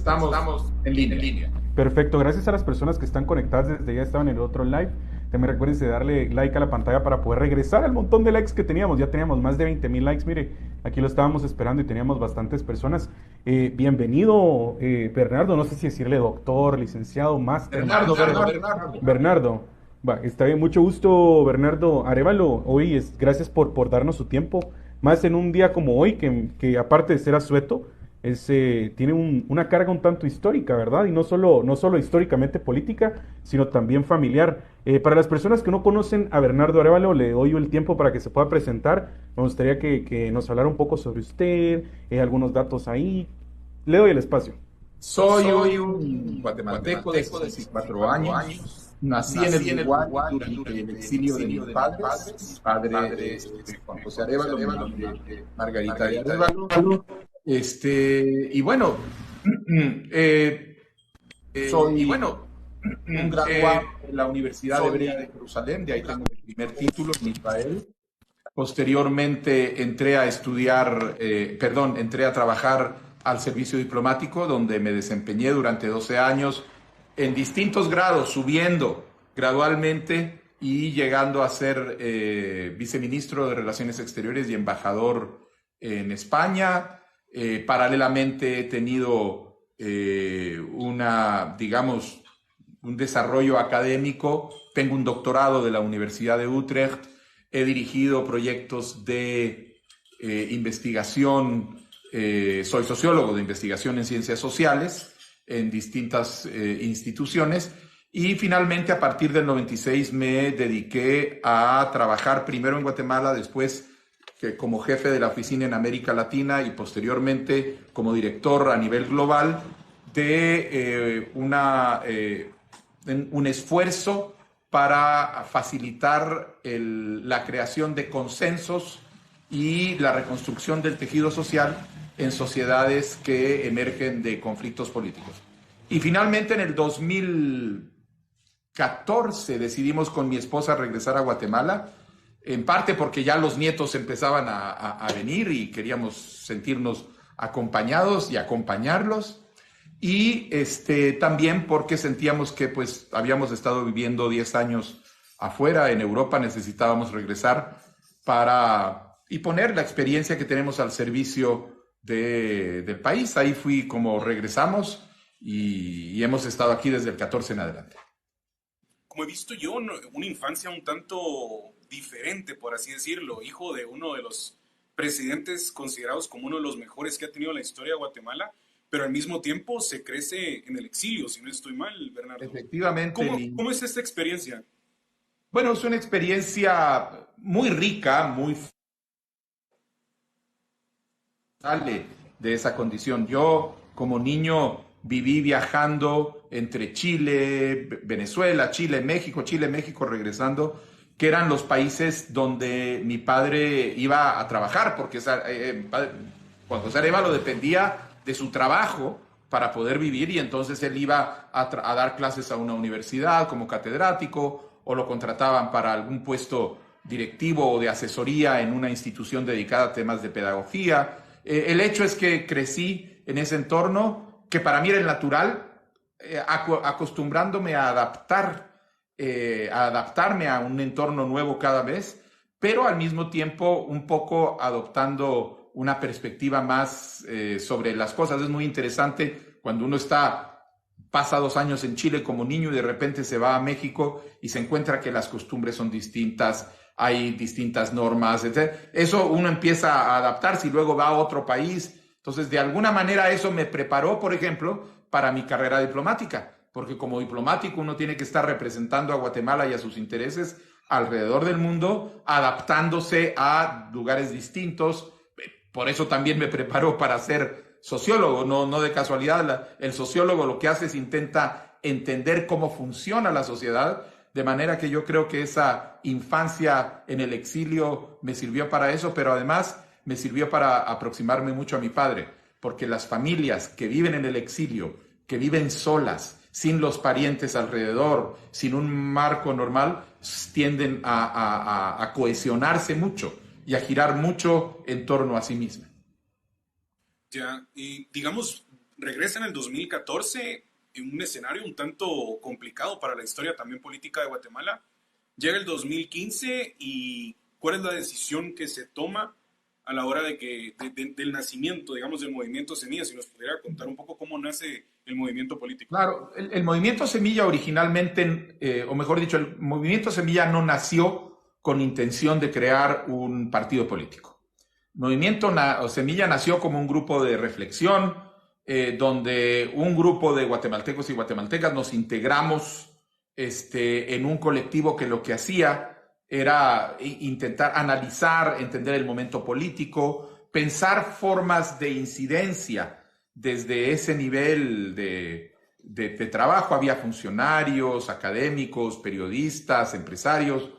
Estamos en línea. Perfecto, gracias a las personas que están conectadas desde ya estaban en el otro live. También recuerden de darle like a la pantalla para poder regresar al montón de likes que teníamos. Ya teníamos más de 20,000 likes, mire, aquí lo estábamos esperando y teníamos bastantes personas. Bienvenido, Bernardo, no sé si decirle doctor, licenciado, máster. Bernardo. Va, está bien, mucho gusto, Bernardo Arévalo. Hoy gracias por darnos su tiempo, más en un día como hoy, que aparte de ser asueto, tiene una carga un tanto histórica, ¿verdad? Y no solo históricamente política, sino también familiar. Para las personas que no conocen a Bernardo Arévalo, le doy el tiempo para que se pueda presentar. Me gustaría que nos hablara un poco sobre usted, algunos datos ahí. Le doy el espacio. Soy un guatemalteco de 64 años. Nací en el Uruguay durante el exilio de mis padres. Mi padre es Juan José Arévalo, mi madre Margarita de Arévalo. Y bueno, soy un graduado de la Universidad Hebrea de Jerusalén, de ahí tengo mi primer título en Israel. Posteriormente entré a trabajar al servicio diplomático, donde me desempeñé durante 12 años en distintos grados, subiendo gradualmente y llegando a ser viceministro de Relaciones Exteriores y embajador en España. Paralelamente he tenido un desarrollo académico. Tengo un doctorado de la Universidad de Utrecht. He dirigido proyectos de investigación. Soy sociólogo de investigación en ciencias sociales en distintas instituciones. Y finalmente, a partir del 96, me dediqué a trabajar primero en Guatemala, después como jefe de la oficina en América Latina y posteriormente como director a nivel global de un esfuerzo para facilitar la creación de consensos y la reconstrucción del tejido social en sociedades que emergen de conflictos políticos. Y finalmente, en el 2014 decidimos con mi esposa regresar a Guatemala, en parte porque ya los nietos empezaban a venir y queríamos sentirnos acompañados y acompañarlos, y también porque sentíamos que pues habíamos estado viviendo 10 años afuera en Europa, necesitábamos regresar y poner la experiencia que tenemos al servicio del país. Ahí fui como regresamos y hemos estado aquí desde el 14 en adelante. Como he visto yo, una infancia un tanto diferente, por así decirlo, hijo de uno de los presidentes considerados como uno de los mejores que ha tenido la historia de Guatemala, pero al mismo tiempo se crece en el exilio, si no estoy mal, Bernardo. Efectivamente. ¿Cómo es esta experiencia? Bueno, es una experiencia muy rica, muy sale de esa condición. Yo, como niño, viví viajando entre Chile, Venezuela, Chile, México, regresando, que eran los países donde mi padre iba a trabajar, porque Juan José Arévalo dependía de su trabajo para poder vivir, y entonces él iba a dar clases a una universidad como catedrático, o lo contrataban para algún puesto directivo o de asesoría en una institución dedicada a temas de pedagogía. El hecho es que crecí en ese entorno que para mí era el natural, acostumbrándome a adaptarme a un entorno nuevo cada vez, pero al mismo tiempo un poco adoptando una perspectiva más sobre las cosas. Es muy interesante cuando uno pasa 2 años en Chile como niño y de repente se va a México y se encuentra que las costumbres son distintas, hay distintas normas, etc. Eso uno empieza a adaptarse y luego va a otro país. Entonces, de alguna manera eso me preparó, por ejemplo, para mi carrera diplomática, porque como diplomático uno tiene que estar representando a Guatemala y a sus intereses alrededor del mundo, adaptándose a lugares distintos. Por eso también me preparó para ser sociólogo, no de casualidad. El sociólogo lo que hace es intenta entender cómo funciona la sociedad, de manera que yo creo que esa infancia en el exilio me sirvió para eso, pero además me sirvió para aproximarme mucho a mi padre, porque las familias que viven en el exilio, que viven solas, sin los parientes alrededor, sin un marco normal, tienden a cohesionarse mucho y a girar mucho en torno a sí misma. Ya, y digamos, regresa en el 2014 en un escenario un tanto complicado para la historia también política de Guatemala. Llega el 2015 y ¿cuál es la decisión que se toma a la hora del nacimiento, digamos, del movimiento Semilla? Si nos pudiera contar un poco cómo nace el movimiento político. Claro, el movimiento Semilla originalmente, o mejor dicho, el movimiento Semilla no nació con intención de crear un partido político. Movimiento Semilla nació como un grupo de reflexión, donde un grupo de guatemaltecos y guatemaltecas nos integramos en un colectivo que lo que hacía era intentar analizar, entender el momento político, pensar formas de incidencia desde ese nivel de trabajo. Había funcionarios, académicos, periodistas, empresarios,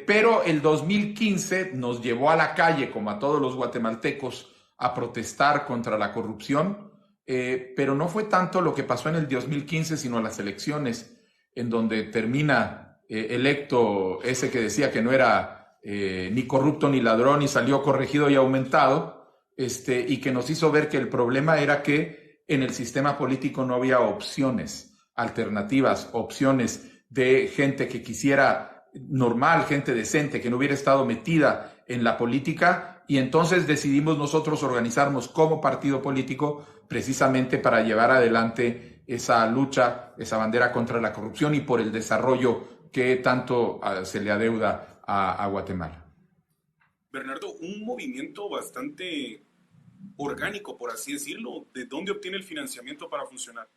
pero el 2015 nos llevó a la calle, como a todos los guatemaltecos, a protestar contra la corrupción, pero no fue tanto lo que pasó en el 2015, sino las elecciones, en donde termina electo ese que decía que no era ni corrupto ni ladrón y salió corregido y aumentado, y que nos hizo ver que el problema era que en el sistema político no había opciones, alternativas, opciones de gente que quisiera normal, gente decente, que no hubiera estado metida en la política, y entonces decidimos nosotros organizarnos como partido político precisamente para llevar adelante esa lucha, esa bandera contra la corrupción y por el desarrollo que tanto se le adeuda a Guatemala. Bernardo, un movimiento bastante orgánico, por así decirlo. ¿De dónde obtiene el financiamiento para funcionar?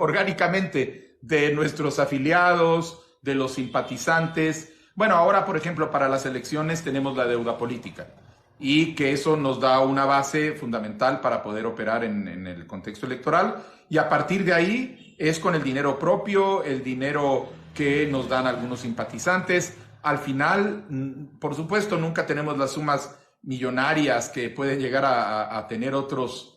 Orgánicamente, de nuestros afiliados, de los simpatizantes. Bueno, ahora, por ejemplo, para las elecciones tenemos la deuda política y que eso nos da una base fundamental para poder operar en el contexto electoral, y a partir de ahí es con el dinero propio, el dinero que nos dan algunos simpatizantes. Al final, por supuesto, nunca tenemos las sumas millonarias que pueden llegar a tener otros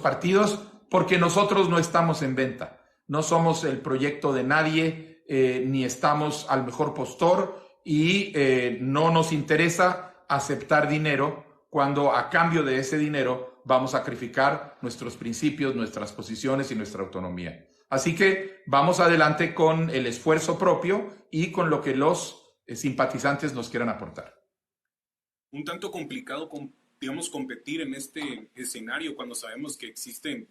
partidos, porque nosotros no estamos en venta, no somos el proyecto de nadie, ni estamos al mejor postor, y no nos interesa aceptar dinero cuando a cambio de ese dinero vamos a sacrificar nuestros principios, nuestras posiciones y nuestra autonomía. Así que vamos adelante con el esfuerzo propio y con lo que los simpatizantes nos quieran aportar. Un tanto complicado, digamos, competir en este escenario cuando sabemos que existen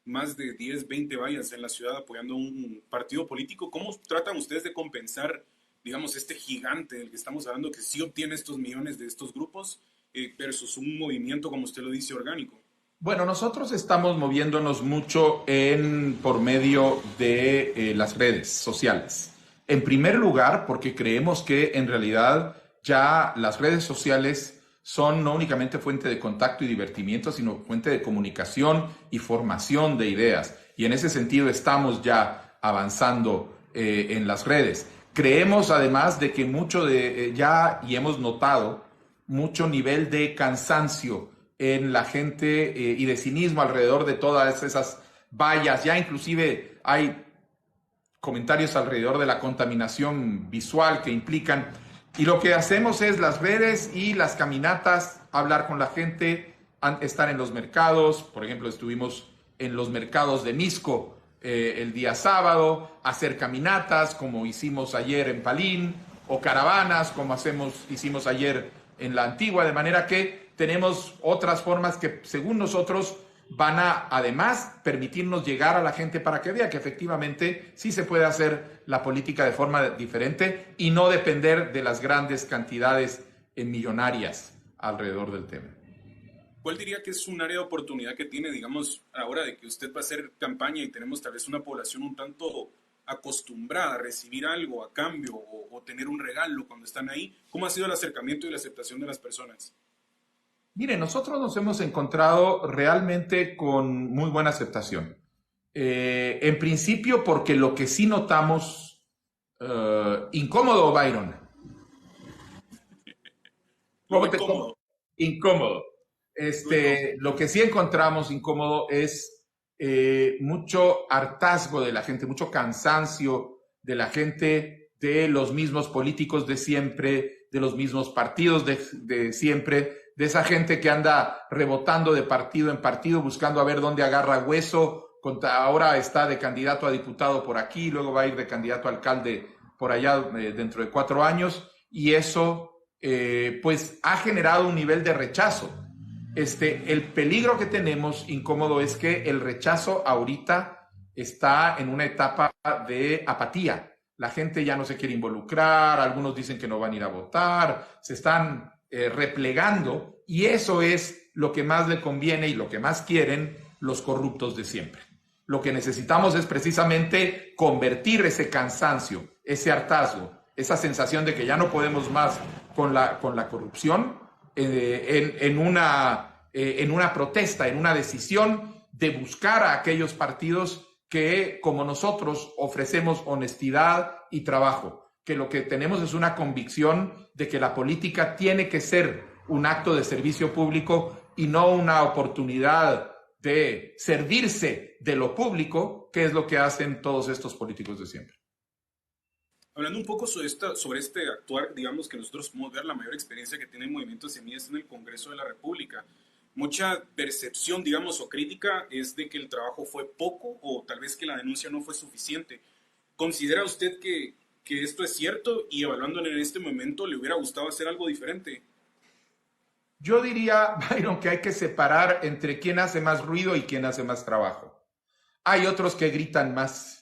más de 10, 20 vallas en la ciudad apoyando un partido político. ¿Cómo tratan ustedes de compensar, digamos, este gigante del que estamos hablando, que sí obtiene estos millones de estos grupos, versus un movimiento, como usted lo dice, orgánico? Bueno, nosotros estamos moviéndonos mucho por medio de las redes sociales. En primer lugar, porque creemos que en realidad ya las redes sociales son no únicamente fuente de contacto y divertimiento, sino fuente de comunicación y formación de ideas. Y en ese sentido estamos ya avanzando en las redes. Creemos además de que y hemos notado mucho nivel de cansancio en la gente y de cinismo alrededor de todas esas vallas. Ya inclusive hay comentarios alrededor de la contaminación visual que implican. Y lo que hacemos es las redes y las caminatas, hablar con la gente, estar en los mercados. Por ejemplo, estuvimos en los mercados de Misco el día sábado, hacer caminatas como hicimos ayer en Palín, o caravanas como hicimos ayer en La Antigua, de manera que tenemos otras formas que, según nosotros, van a, además, permitirnos llegar a la gente para que vea que efectivamente sí se puede hacer la política de forma diferente y no depender de las grandes cantidades millonarias alrededor del tema. ¿Cuál diría que es un área de oportunidad que tiene, digamos, ahora de que usted va a hacer campaña y tenemos tal vez una población un tanto acostumbrada a recibir algo a cambio o tener un regalo cuando están ahí? ¿Cómo ha sido el acercamiento y la aceptación de las personas? Mire, nosotros nos hemos encontrado realmente con muy buena aceptación. En principio, porque lo que sí notamos, incómodo, Byron. Incómodo. Incómodo. Lo que sí encontramos incómodo es mucho hartazgo de la gente, mucho cansancio de la gente, de los mismos políticos de siempre, de los mismos partidos de siempre, de esa gente que anda rebotando de partido en partido, buscando a ver dónde agarra hueso. Ahora está de candidato a diputado por aquí, luego va a ir de candidato a alcalde por allá dentro de 4 años, y eso pues ha generado un nivel de rechazo. El peligro que tenemos, Incómodo, es que el rechazo ahorita está en una etapa de apatía. La gente ya no se quiere involucrar, algunos dicen que no van a ir a votar, se están replegando, y eso es lo que más le conviene y lo que más quieren los corruptos de siempre. Lo que necesitamos es precisamente convertir ese cansancio, ese hartazgo, esa sensación de que ya no podemos más con la corrupción en una protesta, en una decisión de buscar a aquellos partidos que, como nosotros, ofrecemos honestidad y trabajo, que lo que tenemos es una convicción de que la política tiene que ser un acto de servicio público y no una oportunidad de servirse de lo público, que es lo que hacen todos estos políticos de siempre. Hablando un poco sobre este actuar, digamos que nosotros podemos ver la mayor experiencia que tiene el Movimiento Semillas en el Congreso de la República. Mucha percepción, digamos, o crítica es de que el trabajo fue poco o tal vez que la denuncia no fue suficiente. ¿Considera usted que esto es cierto y evaluándolo en este momento le hubiera gustado hacer algo diferente? Yo diría, Byron, que hay que separar entre quién hace más ruido y quién hace más trabajo. Hay otros que gritan más.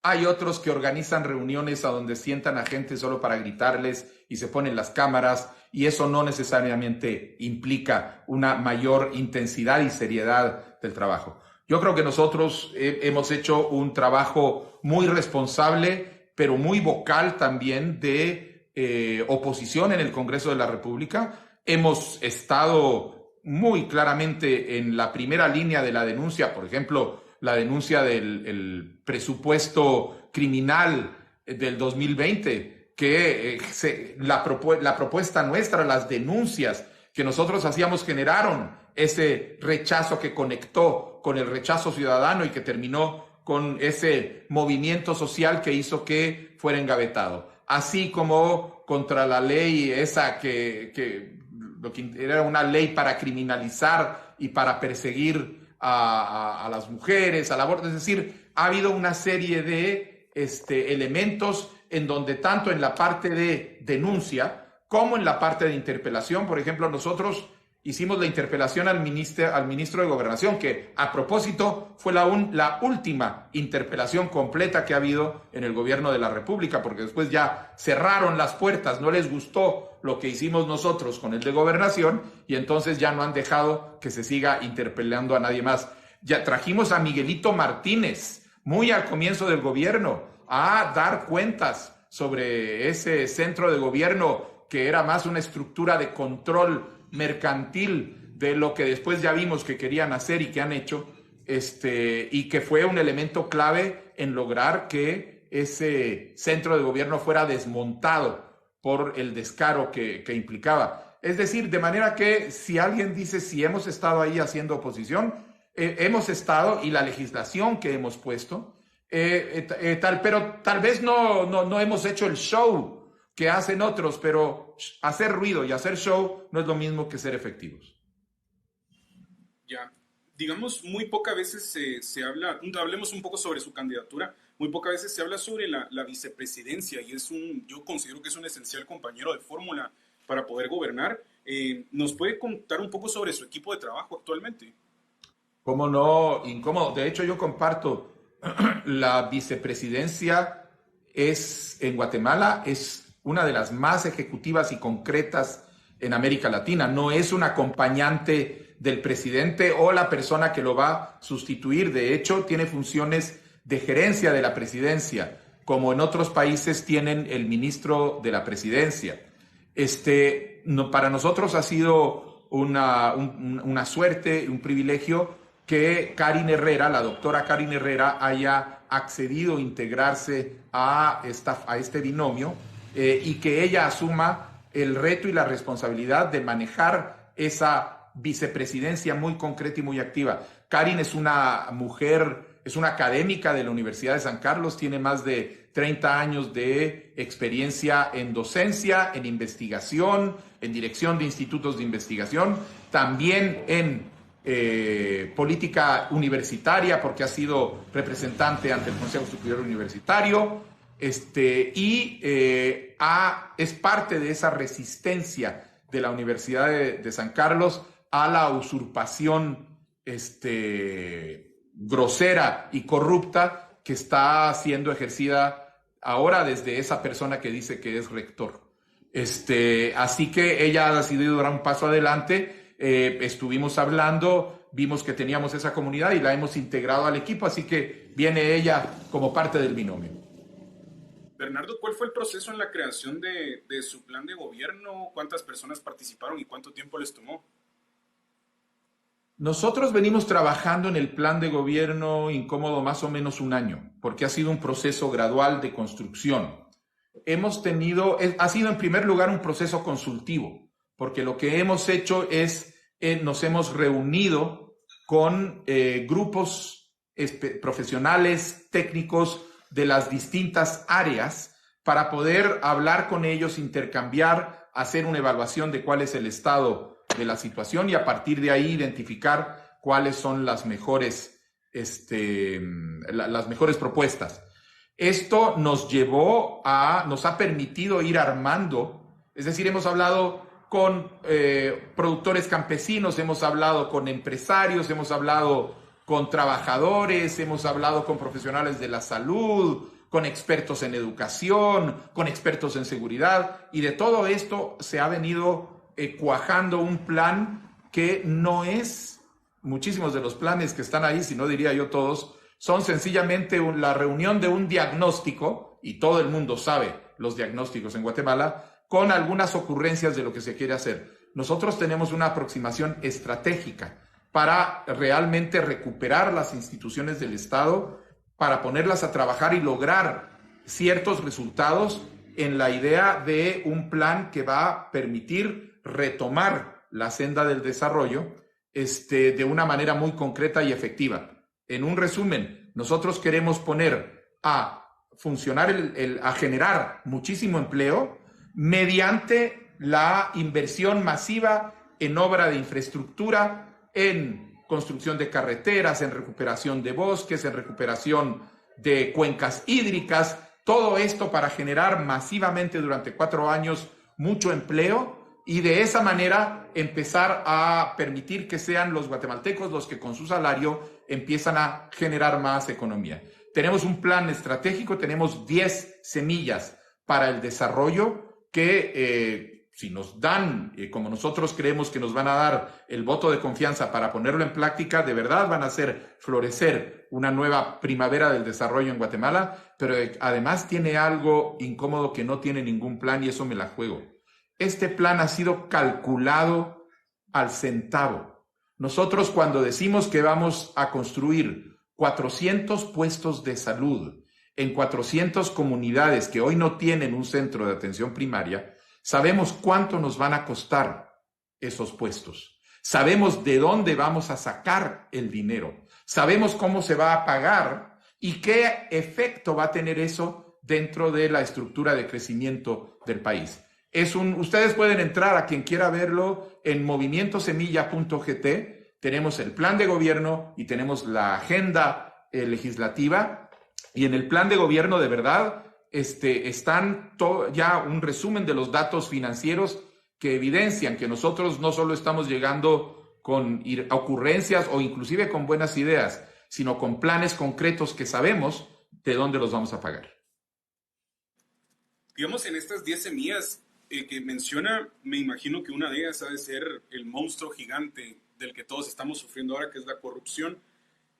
Hay otros que organizan reuniones a donde sientan a gente solo para gritarles y se ponen las cámaras, y eso no necesariamente implica una mayor intensidad y seriedad del trabajo. Yo creo que nosotros hemos hecho un trabajo muy responsable, pero muy vocal también de oposición en el Congreso de la República. Hemos estado muy claramente en la primera línea de la denuncia, por ejemplo, la denuncia del presupuesto criminal del 2020, que la propuesta nuestra, las denuncias que nosotros hacíamos generaron ese rechazo que conectó con el rechazo ciudadano y que terminó con ese movimiento social que hizo que fuera engavetado. Así como contra la ley esa que era una ley para criminalizar y para perseguir a las mujeres, al aborto. Es decir, ha habido una serie de elementos en donde tanto en la parte de denuncia como en la parte de interpelación, por ejemplo, nosotros hicimos la interpelación al ministro de Gobernación, que a propósito fue la última interpelación completa que ha habido en el gobierno de la República, porque después ya cerraron las puertas, no les gustó lo que hicimos nosotros con el de Gobernación, y entonces ya no han dejado que se siga interpelando a nadie más. Ya trajimos a Miguelito Martínez, muy al comienzo del gobierno, a dar cuentas sobre ese centro de gobierno que era más una estructura de control mercantil de lo que después ya vimos que querían hacer y que han hecho, y que fue un elemento clave en lograr que ese centro de gobierno fuera desmontado por el descaro que implicaba. Es decir, de manera que si alguien dice si hemos estado ahí haciendo oposición, hemos estado, y la legislación que hemos puesto, pero tal vez no hemos hecho el show que hacen otros, pero hacer ruido y hacer show no es lo mismo que ser efectivos. Ya, digamos, muy pocas veces se habla, hablemos un poco sobre su candidatura, muy pocas veces se habla sobre la vicepresidencia, y yo considero que es un esencial compañero de fórmula para poder gobernar. ¿Nos puede contar un poco sobre su equipo de trabajo actualmente? ¿Cómo no? Incómodo. De hecho, yo comparto la vicepresidencia en Guatemala es una de las más ejecutivas y concretas en América Latina. No es un acompañante del presidente o la persona que lo va a sustituir. De hecho, tiene funciones de gerencia de la presidencia, como en otros países tienen el ministro de la presidencia. Para nosotros ha sido una suerte, un privilegio que Karin Herrera, la doctora Karin Herrera, haya accedido a integrarse a este binomio, y que ella asuma el reto y la responsabilidad de manejar esa vicepresidencia muy concreta y muy activa. Karin es una mujer, es una académica de la Universidad de San Carlos, tiene más de 30 años de experiencia en docencia, en investigación, en dirección de institutos de investigación, también en política universitaria, porque ha sido representante ante el Consejo Superior Universitario, es parte de esa resistencia de la Universidad de San Carlos a la usurpación grosera y corrupta que está siendo ejercida ahora desde esa persona que dice que es rector. Así que ella ha decidido dar un paso adelante. Estuvimos hablando, vimos que teníamos esa comunidad y la hemos integrado al equipo, así que viene ella como parte del binomio. Bernardo, ¿cuál fue el proceso en la creación de su plan de gobierno? ¿Cuántas personas participaron y cuánto tiempo les tomó? Nosotros venimos trabajando en el plan de gobierno incómodo más o menos un año, porque ha sido un proceso gradual de construcción. Ha sido en primer lugar un proceso consultivo, porque lo que hemos hecho es, nos hemos reunido con grupos profesionales, técnicos de las distintas áreas para poder hablar con ellos, intercambiar, hacer una evaluación de cuál es el estado de la situación y a partir de ahí identificar cuáles son las mejores propuestas. Esto nos ha permitido ir armando, es decir, hemos hablado con productores campesinos, hemos hablado con empresarios, hemos hablado con trabajadores, hemos hablado con profesionales de la salud, con expertos en educación, con expertos en seguridad, y de todo esto se ha venido cuajando un plan que no es, muchísimos de los planes que están ahí, si no diría yo todos, son sencillamente la reunión de un diagnóstico, y todo el mundo sabe los diagnósticos en Guatemala, con algunas ocurrencias de lo que se quiere hacer. Nosotros tenemos una aproximación estratégica para realmente recuperar las instituciones del Estado, para ponerlas a trabajar y lograr ciertos resultados en la idea de un plan que va a permitir retomar la senda del desarrollo de una manera muy concreta y efectiva. En un resumen, nosotros queremos poner a funcionar, a generar muchísimo empleo mediante la inversión masiva en obra de infraestructura, en construcción de carreteras, en recuperación de bosques, en recuperación de cuencas hídricas, todo esto para generar masivamente durante 4 años mucho empleo y de esa manera empezar a permitir que sean los guatemaltecos los que con su salario empiezan a generar más economía. Tenemos un plan estratégico, tenemos 10 semillas para el desarrollo que si nos dan, como nosotros creemos que nos van a dar el voto de confianza para ponerlo en práctica, de verdad van a hacer florecer una nueva primavera del desarrollo en Guatemala, pero además tiene algo incómodo que no tiene ningún plan y eso me la juego. Este plan ha sido calculado al centavo. Nosotros cuando decimos que vamos a construir 400 puestos de salud en 400 comunidades que hoy no tienen un centro de atención primaria, sabemos cuánto nos van a costar esos puestos. Sabemos de dónde vamos a sacar el dinero. Sabemos cómo se va a pagar y qué efecto va a tener eso dentro de la estructura de crecimiento del país. Ustedes pueden entrar, a quien quiera verlo, en movimientosemilla.gt. Tenemos el plan de gobierno y tenemos la agenda legislativa. Y en el plan de gobierno, de verdad, están ya un resumen de los datos financieros que evidencian que nosotros no solo estamos llegando con ocurrencias o inclusive con buenas ideas, sino con planes concretos que sabemos de dónde los vamos a pagar. Digamos, en estas 10 semillas que menciona, me imagino que una de ellas ha de ser el monstruo gigante del que todos estamos sufriendo ahora, que es la corrupción.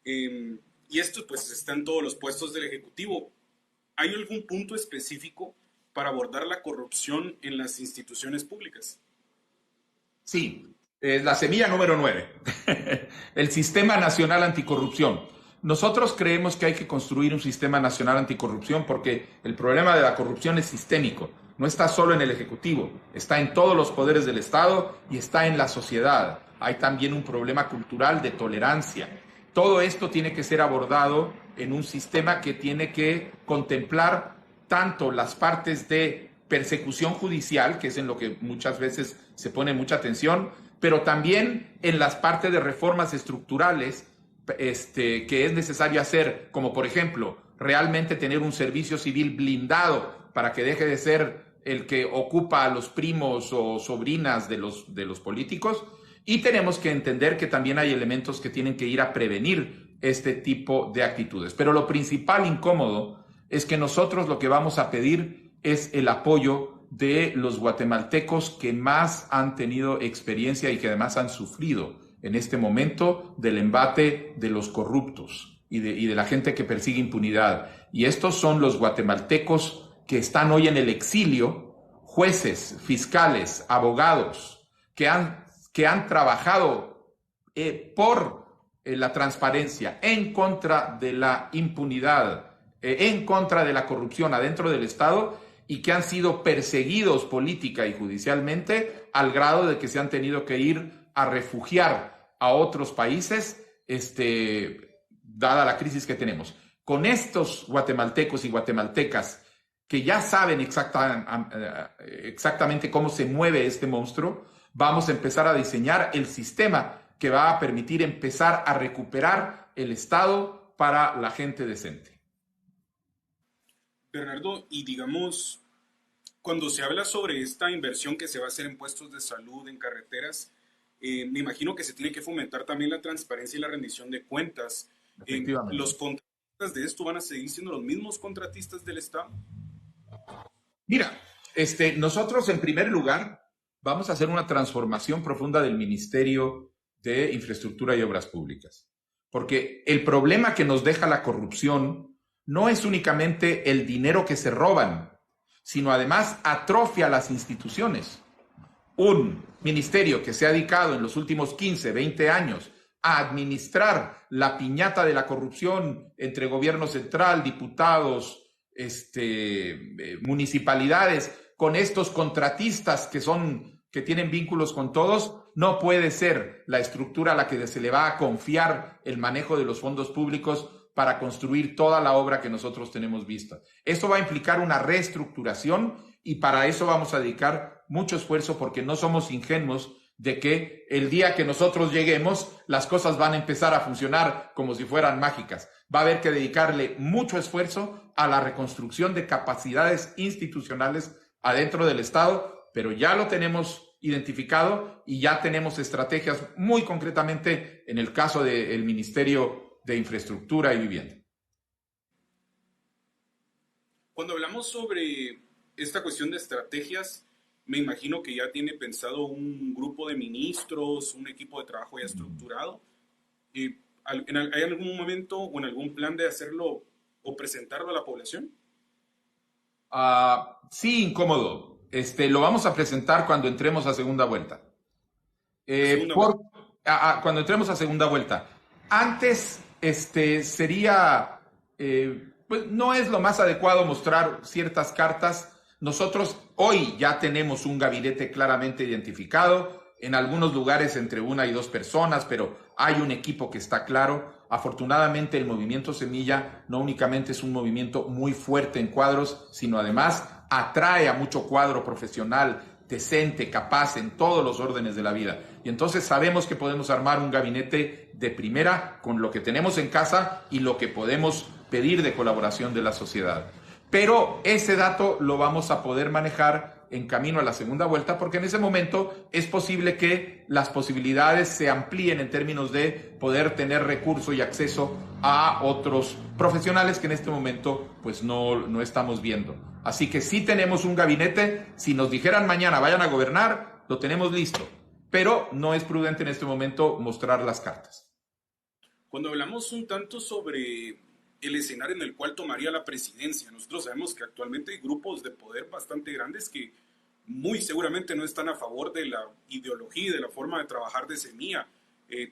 Y esto pues está en todos los puestos del Ejecutivo. ¿Hay algún punto específico para abordar la corrupción en las instituciones públicas? Sí, la semilla número 9, el Sistema Nacional Anticorrupción. Nosotros creemos que hay que construir un sistema nacional anticorrupción porque el problema de la corrupción es sistémico. No está solo en el Ejecutivo, está en todos los poderes del Estado y está en la sociedad. Hay también un problema cultural de tolerancia. Todo esto tiene que ser abordado en un sistema que tiene que contemplar tanto las partes de persecución judicial, que es en lo que muchas veces se pone mucha atención, pero también en las partes de reformas estructurales que es necesario hacer, como por ejemplo, realmente tener un servicio civil blindado para que deje de ser el que ocupa a los primos o sobrinas de los políticos. Y tenemos que entender que también hay elementos que tienen que ir a prevenir este tipo de actitudes. Pero lo principal incómodo es que nosotros lo que vamos a pedir es el apoyo de los guatemaltecos que más han tenido experiencia y que además han sufrido en este momento del embate de los corruptos y de la gente que persigue impunidad. Y estos son los guatemaltecos que están hoy en el exilio, jueces, fiscales, abogados, que han trabajado por la transparencia, en contra de la impunidad, en contra de la corrupción adentro del Estado, y que han sido perseguidos política y judicialmente al grado de que se han tenido que ir a refugiar a otros países, dada la crisis que tenemos. Con estos guatemaltecos y guatemaltecas que ya saben exactamente cómo se mueve este monstruo, vamos a empezar a diseñar el sistema que va a permitir empezar a recuperar el Estado para la gente decente. Bernardo, y digamos, cuando se habla sobre esta inversión que se va a hacer en puestos de salud, en carreteras, me imagino que se tiene que fomentar también la transparencia y la rendición de cuentas. ¿Los contratistas de esto van a seguir siendo los mismos contratistas del Estado? Mira, nosotros en primer lugar vamos a hacer una transformación profunda del Ministerio de Infraestructura y Obras Públicas, porque el problema que nos deja la corrupción no es únicamente el dinero que se roban, sino además atrofia las instituciones. Un ministerio que se ha dedicado en los últimos 15, 20 años a administrar la piñata de la corrupción entre gobierno central, diputados, municipalidades, con estos contratistas que tienen vínculos con todos, no puede ser la estructura a la que se le va a confiar el manejo de los fondos públicos para construir toda la obra que nosotros tenemos vista. Esto va a implicar una reestructuración y para eso vamos a dedicar mucho esfuerzo, porque no somos ingenuos de que el día que nosotros lleguemos las cosas van a empezar a funcionar como si fueran mágicas. Va a haber que dedicarle mucho esfuerzo a la reconstrucción de capacidades institucionales adentro del Estado, pero ya lo tenemos identificado y ya tenemos estrategias muy concretamente en el caso del Ministerio de Infraestructura y Vivienda. Cuando hablamos sobre esta cuestión de estrategias, me imagino que ya tiene pensado un grupo de ministros, un equipo de trabajo ya estructurado. ¿Hay algún momento o en algún plan de hacerlo o presentarlo a la población? Sí, incómodo. Lo vamos a presentar cuando entremos a segunda vuelta. Cuando entremos a segunda vuelta. Antes, sería, pues no es lo más adecuado mostrar ciertas cartas. Nosotros hoy ya tenemos un gabinete claramente identificado, en algunos lugares entre 1 y 2 personas, pero hay un equipo que está claro. Afortunadamente el movimiento Semilla no únicamente es un movimiento muy fuerte en cuadros, sino además atrae a mucho cuadro profesional, decente, capaz en todos los órdenes de la vida. Y entonces sabemos que podemos armar un gabinete de primera con lo que tenemos en casa y lo que podemos pedir de colaboración de la sociedad. Pero ese dato lo vamos a poder manejar en camino a la segunda vuelta, porque en ese momento es posible que las posibilidades se amplíen en términos de poder tener recurso y acceso a otros profesionales que en este momento pues no estamos viendo. Así que sí tenemos un gabinete. Si nos dijeran mañana vayan a gobernar, lo tenemos listo, pero no es prudente en este momento mostrar las cartas. Cuando hablamos un tanto sobre el escenario en el cual tomaría la presidencia, nosotros sabemos que actualmente hay grupos de poder bastante grandes que muy seguramente no están a favor de la ideología y de la forma de trabajar de Semilla.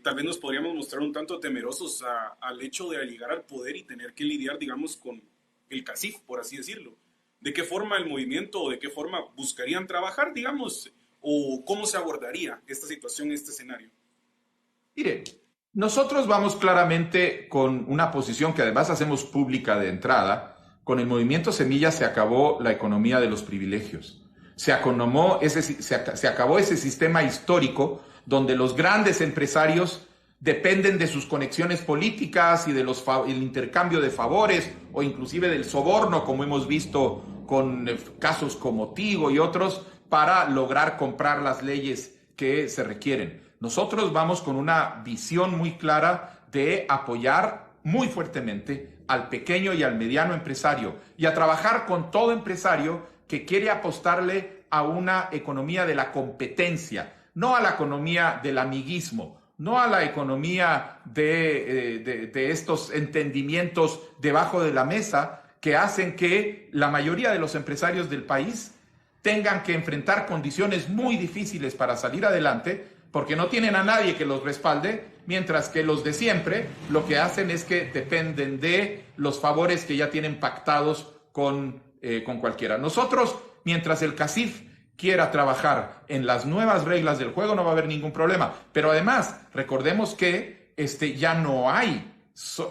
Tal vez nos podríamos mostrar un tanto temerosos al hecho de llegar al poder y tener que lidiar, digamos, con el CACIF, por así decirlo. ¿De qué forma el movimiento o de qué forma buscarían trabajar, digamos, o cómo se abordaría esta situación, este escenario? Mire, nosotros vamos claramente con una posición que además hacemos pública de entrada, Con el movimiento Semilla se acabó la economía de los privilegios. Se acabó ese sistema histórico donde los grandes empresarios dependen de sus conexiones políticas y de el intercambio de favores o inclusive del soborno, como hemos visto con casos como Tigo y otros, para lograr comprar las leyes que se requieren. Nosotros vamos con una visión muy clara de apoyar muy fuertemente al pequeño y al mediano empresario y a trabajar con todo empresario que quiere apostarle a una economía de la competencia, no a la economía del amiguismo, no a la economía de estos entendimientos debajo de la mesa que hacen que la mayoría de los empresarios del país tengan que enfrentar condiciones muy difíciles para salir adelante porque no tienen a nadie que los respalde, mientras que los de siempre lo que hacen es que dependen de los favores que ya tienen pactados con cualquiera. Nosotros, mientras el CACIF quiera trabajar en las nuevas reglas del juego, no va a haber ningún problema. Pero además, recordemos que ya no hay,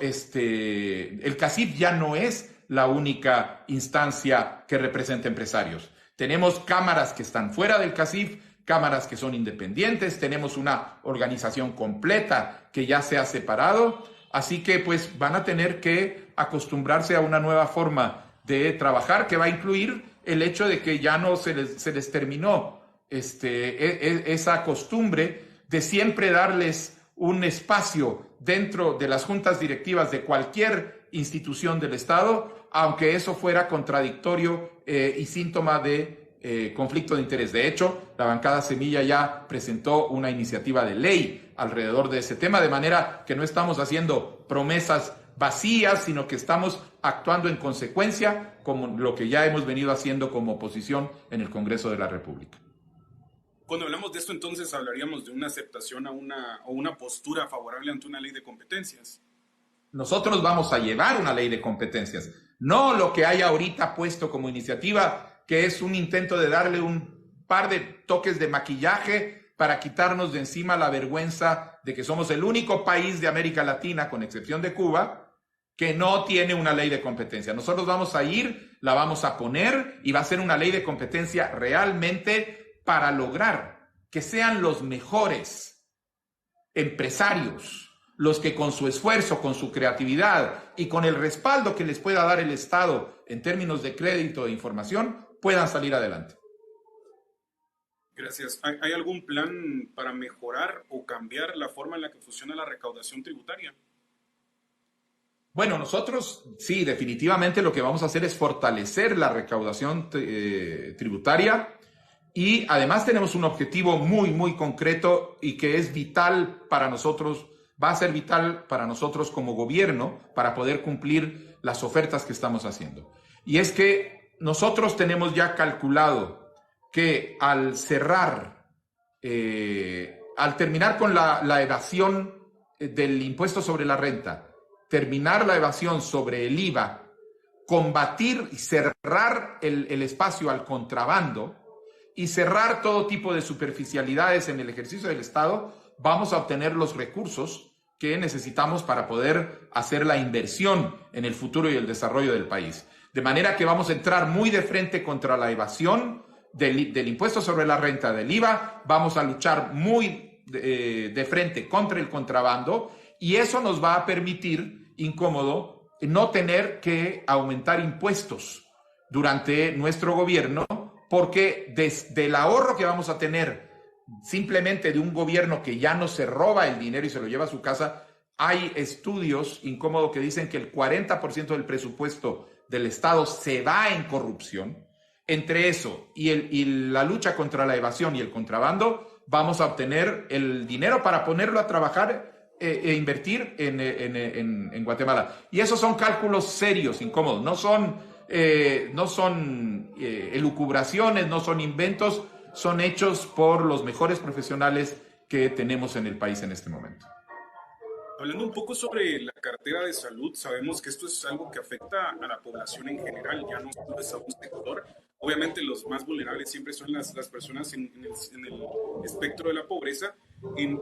el CACIF ya no es la única instancia que representa empresarios. Tenemos cámaras que están fuera del CACIF, cámaras que son independientes, tenemos una organización completa que ya se ha separado, así que pues van a tener que acostumbrarse a una nueva forma de trabajar que va a incluir el hecho de que ya no se les terminó esa costumbre de siempre darles un espacio dentro de las juntas directivas de cualquier institución del Estado, aunque eso fuera contradictorio y síntoma de conflicto de interés. De hecho, la bancada Semilla ya presentó una iniciativa de ley alrededor de ese tema, de manera que no estamos haciendo promesas vacías, sino que estamos actuando en consecuencia como lo que ya hemos venido haciendo como oposición en el Congreso de la República. Cuando hablamos de esto, entonces hablaríamos de una aceptación o una postura favorable ante una ley de competencias. Nosotros vamos a llevar una ley de competencias, no lo que hay ahorita puesto como iniciativa, que es un intento de darle un par de toques de maquillaje para quitarnos de encima la vergüenza de que somos el único país de América Latina, con excepción de Cuba, que no tiene una ley de competencia. Nosotros vamos a ir, la vamos a poner y va a ser una ley de competencia realmente para lograr que sean los mejores empresarios, los que con su esfuerzo, con su creatividad y con el respaldo que les pueda dar el Estado en términos de crédito e información, puedan salir adelante. Gracias. ¿Hay algún plan para mejorar o cambiar la forma en la que funciona la recaudación tributaria? Bueno, nosotros sí, definitivamente lo que vamos a hacer es fortalecer la recaudación tributaria y además tenemos un objetivo muy, muy concreto y que es vital para nosotros, va a ser vital para nosotros como gobierno para poder cumplir las ofertas que estamos haciendo. Y es que nosotros tenemos ya calculado que al terminar con la evasión del impuesto sobre la renta, terminar la evasión sobre el IVA, combatir y cerrar el espacio al contrabando y cerrar todo tipo de superficialidades en el ejercicio del Estado, vamos a obtener los recursos que necesitamos para poder hacer la inversión en el futuro y el desarrollo del país. De manera que vamos a entrar muy de frente contra la evasión del impuesto sobre la renta, del IVA, vamos a luchar muy de frente contra el contrabando y eso nos va a permitir, incómodo, no tener que aumentar impuestos durante nuestro gobierno, porque desde el ahorro que vamos a tener simplemente de un gobierno que ya no se roba el dinero y se lo lleva a su casa, hay estudios, incómodo, que dicen que el 40% del presupuesto del Estado se va en corrupción. Entre eso y la lucha contra la evasión y el contrabando, vamos a obtener el dinero para ponerlo a trabajar e invertir en Guatemala. Y esos son cálculos serios, incómodos, no son elucubraciones, no son inventos, son hechos por los mejores profesionales que tenemos en el país en este momento. Hablando un poco sobre la cartera de salud, sabemos que esto es algo que afecta a la población en general, ya no solo es a un sector. Obviamente los más vulnerables siempre son las personas en el espectro de la pobreza.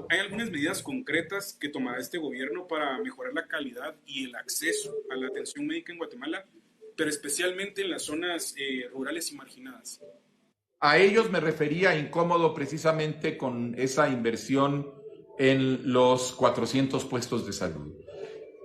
¿Hay algunas medidas concretas que tomará este gobierno para mejorar la calidad y el acceso a la atención médica en Guatemala? pero especialmente en las zonas rurales y marginadas. A ellos me refería incómodo precisamente con esa inversión en los 400 puestos de salud.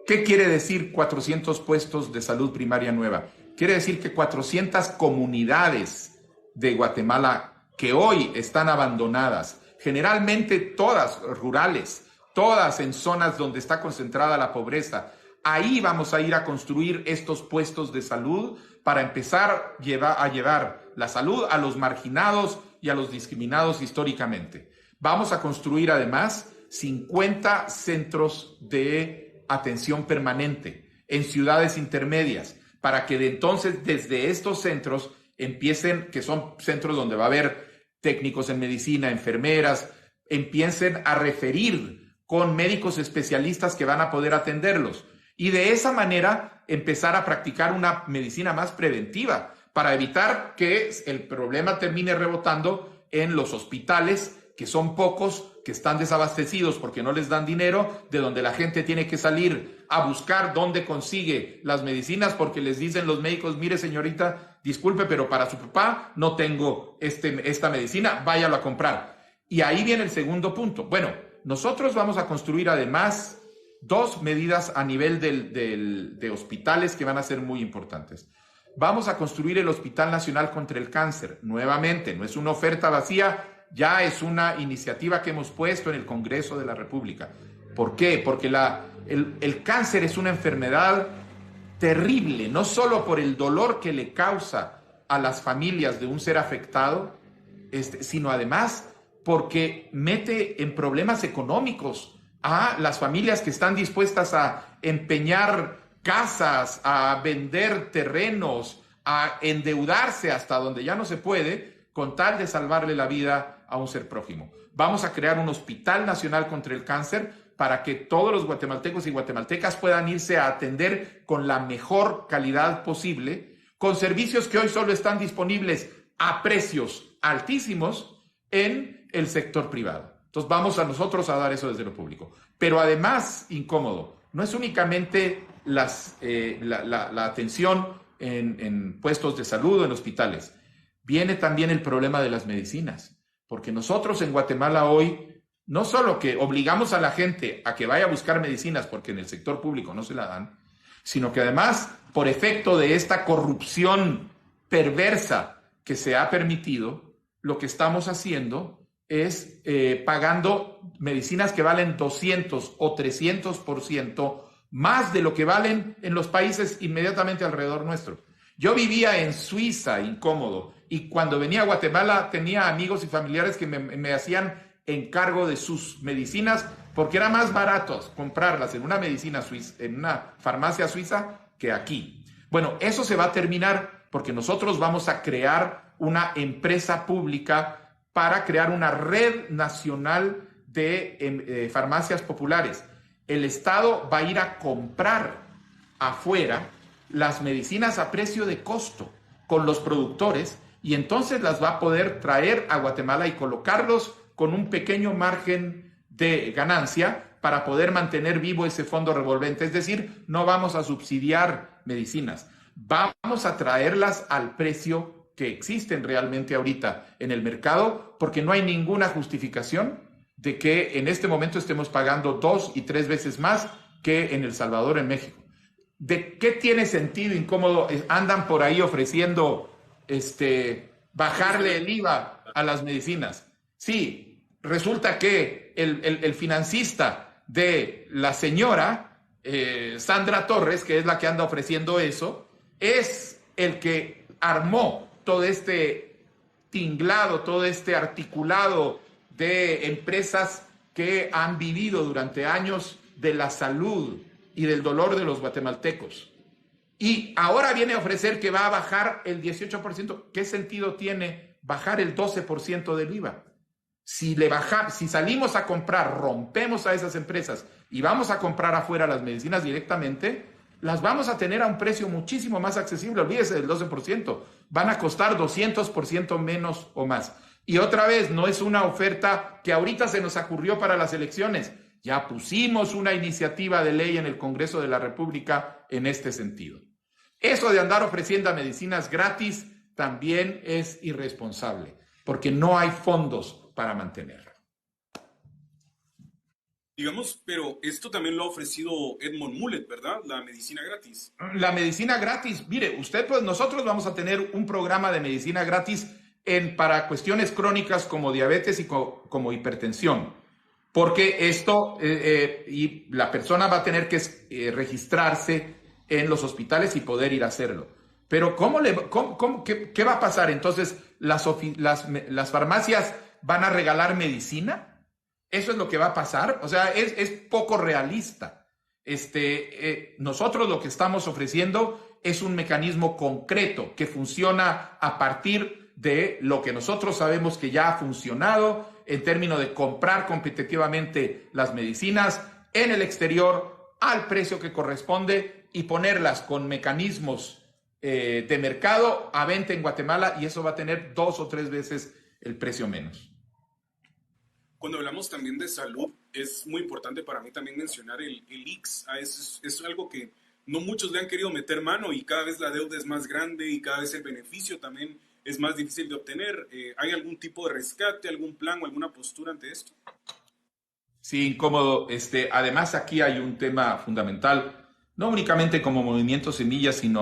¿Qué quiere decir 400 puestos de salud primaria nueva? Quiere decir que 400 comunidades de Guatemala que hoy están abandonadas, generalmente todas rurales, todas en zonas donde está concentrada la pobreza, ahí vamos a ir a construir estos puestos de salud para empezar a llevar la salud a los marginados y a los discriminados históricamente. Vamos a construir además 50 centros de atención permanente en ciudades intermedias para que entonces desde estos centros empiecen, que son centros donde va a haber técnicos en medicina, enfermeras, empiecen a referir con médicos especialistas que van a poder atenderlos. Y de esa manera empezar a practicar una medicina más preventiva para evitar que el problema termine rebotando en los hospitales, que son pocos, que están desabastecidos porque no les dan dinero, de donde la gente tiene que salir a buscar dónde consigue las medicinas porque les dicen los médicos, mire señorita, disculpe, pero para su papá no tengo esta medicina, váyalo a comprar. Y ahí viene el segundo punto. Bueno, nosotros vamos a construir además 2 medidas a nivel de hospitales que van a ser muy importantes. Vamos a construir el Hospital Nacional contra el Cáncer. Nuevamente, no es una oferta vacía, ya es una iniciativa que hemos puesto en el Congreso de la República. ¿Por qué? Porque el cáncer es una enfermedad terrible, no solo por el dolor que le causa a las familias de un ser afectado, sino además porque mete en problemas económicos a las familias que están dispuestas a empeñar casas, a vender terrenos, a endeudarse hasta donde ya no se puede, con tal de salvarle la vida a un ser prójimo. Vamos a crear un Hospital Nacional contra el Cáncer para que todos los guatemaltecos y guatemaltecas puedan irse a atender con la mejor calidad posible, con servicios que hoy solo están disponibles a precios altísimos en el sector privado. Entonces vamos a nosotros a dar eso desde lo público. Pero además, incómodo, no es únicamente la atención en puestos de salud o en hospitales. Viene también el problema de las medicinas, porque nosotros en Guatemala hoy, no solo que obligamos a la gente a que vaya a buscar medicinas porque en el sector público no se la dan, sino que además, por efecto de esta corrupción perversa que se ha permitido, lo que estamos haciendo es pagando medicinas que valen 200 o 300% más de lo que valen en los países inmediatamente alrededor nuestro. Yo vivía en Suiza, incómodo, y cuando venía a Guatemala tenía amigos y familiares que me hacían encargo de sus medicinas porque era más barato comprarlas en una medicina suiza, en una farmacia suiza que aquí. Bueno, eso se va a terminar porque nosotros vamos a crear una empresa pública para crear una red nacional de farmacias populares. El Estado va a ir a comprar afuera las medicinas a precio de costo con los productores y entonces las va a poder traer a Guatemala y colocarlos con un pequeño margen de ganancia para poder mantener vivo ese fondo revolvente. Es decir, no vamos a subsidiar medicinas, vamos a traerlas al precio que existen realmente ahorita en el mercado, porque no hay ninguna justificación de que en este momento estemos pagando 2 y 3 veces más que en El Salvador, en México. ¿De qué tiene sentido, incómodo? Andan por ahí ofreciendo bajarle el IVA a las medicinas. Sí, resulta que el financista de la señora Sandra Torres, que es la que anda ofreciendo eso, es el que armó todo este tinglado, todo este articulado de empresas que han vivido durante años de la salud y del dolor de los guatemaltecos. Y ahora viene a ofrecer que va a bajar el 18%. ¿Qué sentido tiene bajar el 12% del IVA? Si salimos a comprar, rompemos a esas empresas y vamos a comprar afuera las medicinas directamente, las vamos a tener a un precio muchísimo más accesible. Olvídese del 12%. Van a costar 200% menos o más. Y otra vez, no es una oferta que ahorita se nos ocurrió para las elecciones. Ya pusimos una iniciativa de ley en el Congreso de la República en este sentido. Eso de andar ofreciendo medicinas gratis también es irresponsable, porque no hay fondos para mantenerlo. Digamos, pero esto también lo ha ofrecido Edmond Mulet, ¿verdad? La medicina gratis. La medicina gratis, mire, usted, pues nosotros vamos a tener un programa de medicina gratis para cuestiones crónicas como diabetes y como hipertensión, porque esto, y la persona va a tener que registrarse en los hospitales y poder ir a hacerlo. Pero ¿qué va a pasar? Entonces, ¿las farmacias van a regalar medicina? ¿Eso es lo que va a pasar? O sea, es poco realista. Nosotros lo que estamos ofreciendo es un mecanismo concreto que funciona a partir de lo que nosotros sabemos que ya ha funcionado en términos de comprar competitivamente las medicinas en el exterior al precio que corresponde y ponerlas con mecanismos de mercado a venta en Guatemala, y eso va a tener 2 o 3 veces el precio menos. Cuando hablamos también de salud, es muy importante para mí también mencionar el IX. Es algo que no muchos le han querido meter mano, y cada vez la deuda es más grande y cada vez el beneficio también es más difícil de obtener. ¿Hay algún tipo de rescate, algún plan o alguna postura ante esto? Sí, incómodo. Además, aquí hay un tema fundamental, no únicamente como Movimiento Semilla, sino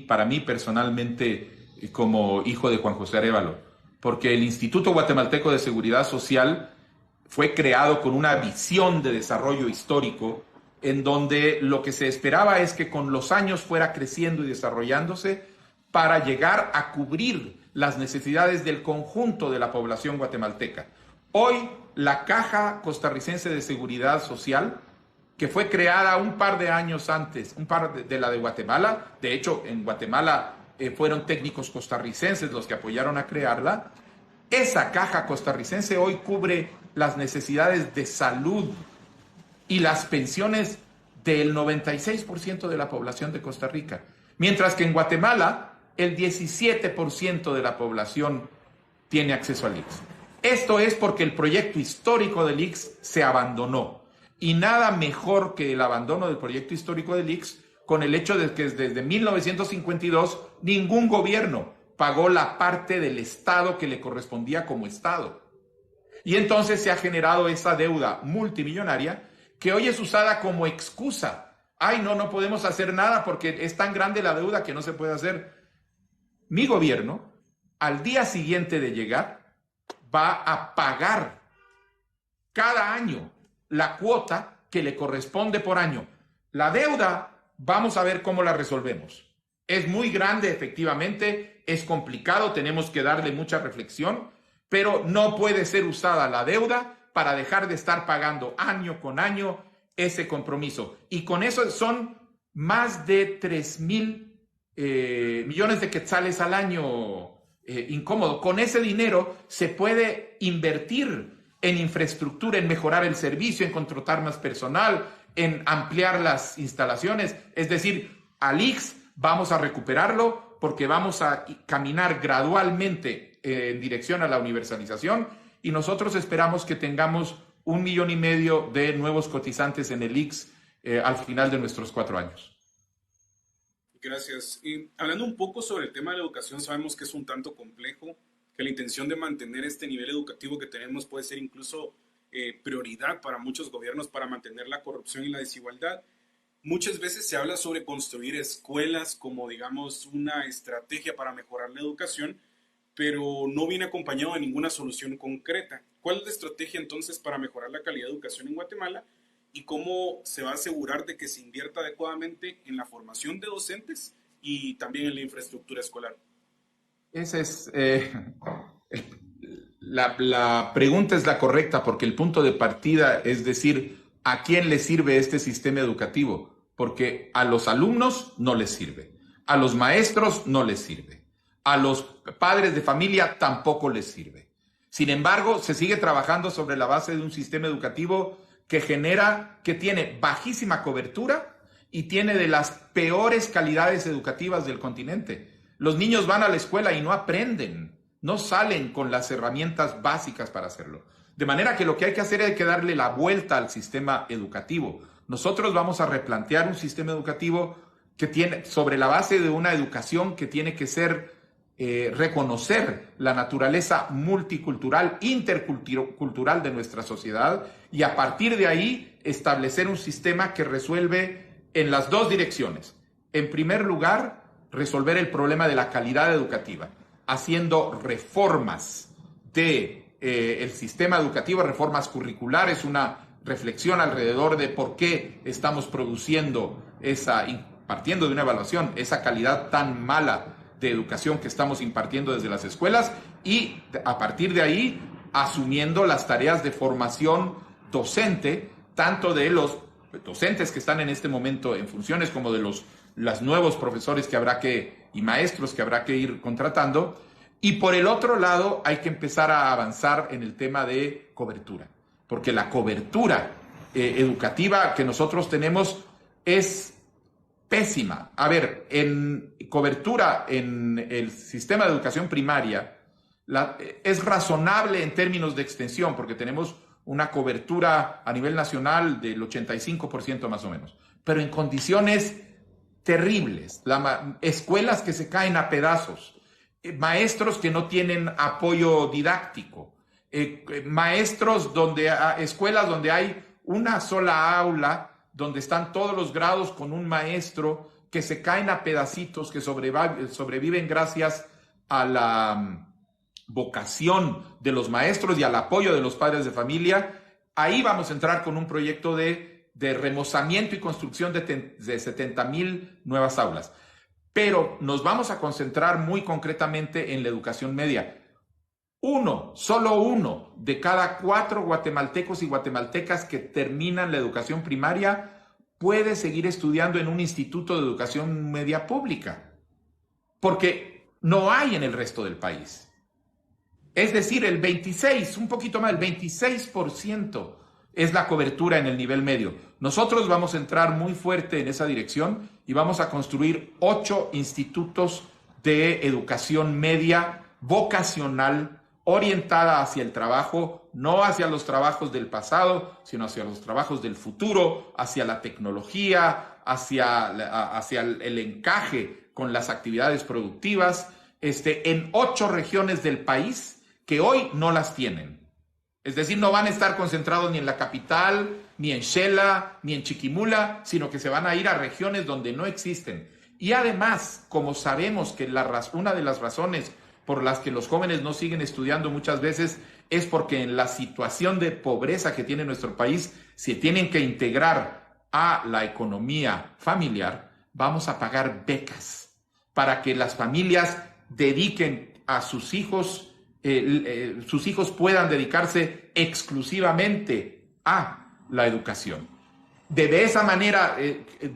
para mí personalmente, como hijo de Juan José Arévalo, porque el Instituto Guatemalteco de Seguridad Social fue creado con una visión de desarrollo histórico en donde lo que se esperaba es que con los años fuera creciendo y desarrollándose para llegar a cubrir las necesidades del conjunto de la población guatemalteca. Hoy, la Caja Costarricense de Seguridad Social, que fue creada un par de años antes, de la de Guatemala, de hecho, en Guatemala fueron técnicos costarricenses los que apoyaron a crearla. Esa caja costarricense hoy cubre las necesidades de salud y las pensiones del 96% de la población de Costa Rica, mientras que en Guatemala el 17% de la población tiene acceso al IX. Esto es porque el proyecto histórico del IX se abandonó, y nada mejor que el abandono del proyecto histórico del IX con el hecho de que desde 1952 ningún gobierno pagó la parte del Estado que le correspondía como Estado. Y entonces se ha generado esa deuda multimillonaria que hoy es usada como excusa. Ay, no podemos hacer nada porque es tan grande la deuda que no se puede hacer. Mi gobierno, al día siguiente de llegar, va a pagar cada año la cuota que le corresponde por año. La deuda, vamos a ver cómo la resolvemos. Es muy grande, efectivamente, es complicado, tenemos que darle mucha reflexión, pero no puede ser usada la deuda para dejar de estar pagando año con año ese compromiso. Y con eso son más de 3,000 millones de quetzales al año. Incómodo. Con ese dinero se puede invertir en infraestructura, en mejorar el servicio, en contratar más personal, en ampliar las instalaciones. Es decir, al IX vamos a recuperarlo porque vamos a caminar gradualmente en dirección a la universalización, y nosotros esperamos que tengamos 1,5 millones de nuevos cotizantes en el IX al final de nuestros 4 años. Gracias. Y hablando un poco sobre el tema de la educación, sabemos que es un tanto complejo, que la intención de mantener este nivel educativo que tenemos puede ser incluso prioridad para muchos gobiernos para mantener la corrupción y la desigualdad. Muchas veces se habla sobre construir escuelas como, digamos, una estrategia para mejorar la educación, pero no viene acompañado de ninguna solución concreta. ¿Cuál es la estrategia entonces para mejorar la calidad de educación en Guatemala? ¿Y cómo se va a asegurar de que se invierta adecuadamente en la formación de docentes y también en la infraestructura escolar? Esa es la pregunta es la correcta, porque el punto de partida es decir, ¿a quién le sirve este sistema educativo? Porque a los alumnos no les sirve, a los maestros no les sirve, a los padres de familia tampoco les sirve. Sin embargo, se sigue trabajando sobre la base de un sistema educativo que tiene bajísima cobertura y tiene de las peores calidades educativas del continente. Los niños van a la escuela y no aprenden, no salen con las herramientas básicas para hacerlo. De manera que lo que hay que hacer es que darle la vuelta al sistema educativo. Nosotros vamos a replantear un sistema educativo que tiene, sobre la base de una educación que tiene que ser reconocer la naturaleza multicultural, intercultural de nuestra sociedad, y a partir de ahí establecer un sistema que resuelve en las dos direcciones. En primer lugar, resolver el problema de la calidad educativa, haciendo reformas el sistema educativo, reformas curriculares, una reflexión alrededor de por qué estamos produciendo partiendo de una evaluación, esa calidad tan mala de educación que estamos impartiendo desde las escuelas, y a partir de ahí asumiendo las tareas de formación docente, tanto de los docentes que están en este momento en funciones como de los nuevos profesores y maestros que habrá que ir contratando. Y por el otro lado hay que empezar a avanzar en el tema de cobertura, porque la cobertura educativa que nosotros tenemos es pésima. A ver, en cobertura en el sistema de educación primaria es razonable en términos de extensión, porque tenemos una cobertura a nivel nacional del 85% más o menos, pero en condiciones terribles, escuelas que se caen a pedazos, maestros que no tienen apoyo didáctico, escuelas donde hay una sola aula, donde están todos los grados con un maestro, que se caen a pedacitos, que sobreviven gracias a la vocación de los maestros y al apoyo de los padres de familia. Ahí vamos a entrar con un proyecto de remozamiento y construcción de 70,000 nuevas aulas. Pero nos vamos a concentrar muy concretamente en la educación media. Solo uno de cada 4 guatemaltecos y guatemaltecas que terminan la educación primaria puede seguir estudiando en un instituto de educación media pública, porque no hay en el resto del país. Es decir, un poquito más, el 26% es la cobertura en el nivel medio. Nosotros vamos a entrar muy fuerte en esa dirección y vamos a construir 8 institutos de educación media vocacional, orientada hacia el trabajo, no hacia los trabajos del pasado, sino hacia los trabajos del futuro, hacia la tecnología, hacia el encaje con las actividades productivas, en 8 regiones del país que hoy no las tienen. Es decir, no van a estar concentrados ni en la capital, ni en Xela, ni en Chiquimula, sino que se van a ir a regiones donde no existen. Y además, como sabemos que una de las razones por las que los jóvenes no siguen estudiando muchas veces es porque en la situación de pobreza que tiene nuestro país se tienen que integrar a la economía familiar, vamos a pagar becas para que las familias dediquen a sus hijos puedan dedicarse exclusivamente a la educación. De esa manera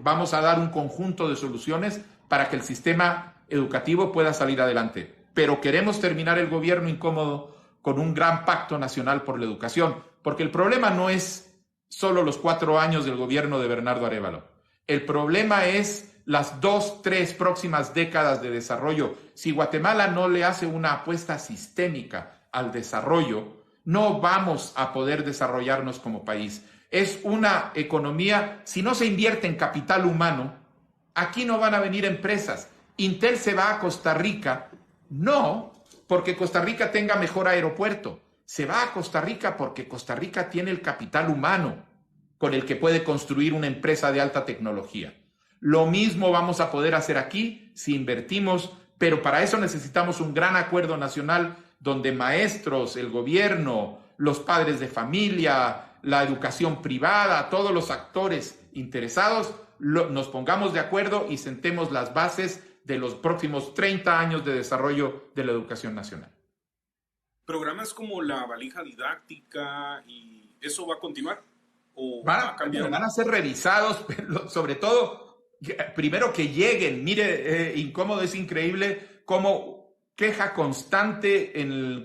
vamos a dar un conjunto de soluciones para que el sistema educativo pueda salir adelante. Pero queremos terminar el gobierno incómodo con un gran pacto nacional por la educación, porque el problema no es solo los 4 años del gobierno de Bernardo Arévalo. El problema es las 2-3 próximas décadas de desarrollo. Si Guatemala no le hace una apuesta sistémica al desarrollo, no vamos a poder desarrollarnos como país. Es una economía, si no se invierte en capital humano, aquí no van a venir empresas. Intel se va a Costa Rica, no porque Costa Rica tenga mejor aeropuerto, se va a Costa Rica porque Costa Rica tiene el capital humano con el que puede construir una empresa de alta tecnología. Lo mismo vamos a poder hacer aquí si invertimos, pero para eso necesitamos un gran acuerdo nacional donde maestros, el gobierno, los padres de familia, la educación privada, todos los actores interesados, nos pongamos de acuerdo y sentemos las bases de los próximos 30 años de desarrollo de la educación nacional. ¿Programas como la valija didáctica y eso va a continuar? ¿O va a cambiar? Van a ser revisados, pero sobre todo, primero que lleguen. Mire, incómodo, es increíble cómo queja constante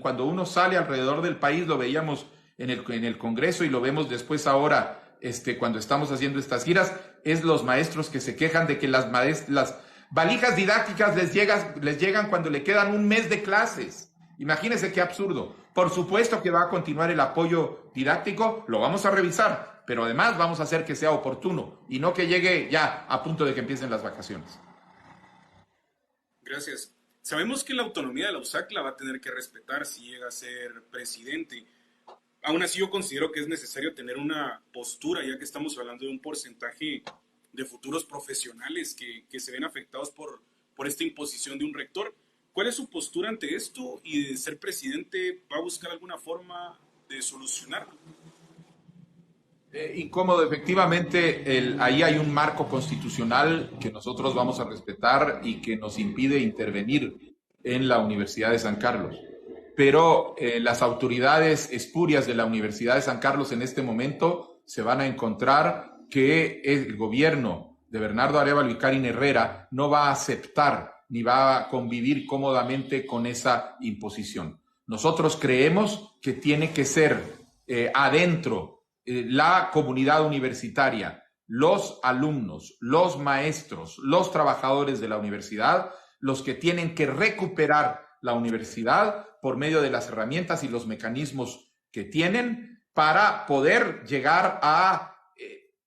cuando uno sale alrededor del país, lo veíamos en el Congreso y lo vemos después ahora, cuando estamos haciendo estas giras, es los maestros que se quejan de que las valijas didácticas les llegan cuando le quedan un mes de clases. Imagínense qué absurdo. Por supuesto que va a continuar el apoyo didáctico, lo vamos a revisar, pero además vamos a hacer que sea oportuno y no que llegue ya a punto de que empiecen las vacaciones. Gracias. Sabemos que la autonomía de la USAC la va a tener que respetar si llega a ser presidente. Aún así, yo considero que es necesario tener una postura, ya que estamos hablando de un porcentaje de futuros profesionales que se ven afectados por esta imposición de un rector. ¿Cuál es su postura ante esto? Y de ser presidente, ¿va a buscar alguna forma de solucionarlo? Incómodo, efectivamente, ahí hay un marco constitucional que nosotros vamos a respetar y que nos impide intervenir en la Universidad de San Carlos. Pero las autoridades espurias de la Universidad de San Carlos en este momento se van a encontrar que el gobierno de Bernardo Arévalo y Karin Herrera no va a aceptar ni va a convivir cómodamente con esa imposición. Nosotros creemos que tiene que ser adentro la comunidad universitaria, los alumnos, los maestros, los trabajadores de la universidad, los que tienen que recuperar la universidad por medio de las herramientas y los mecanismos que tienen para poder llegar a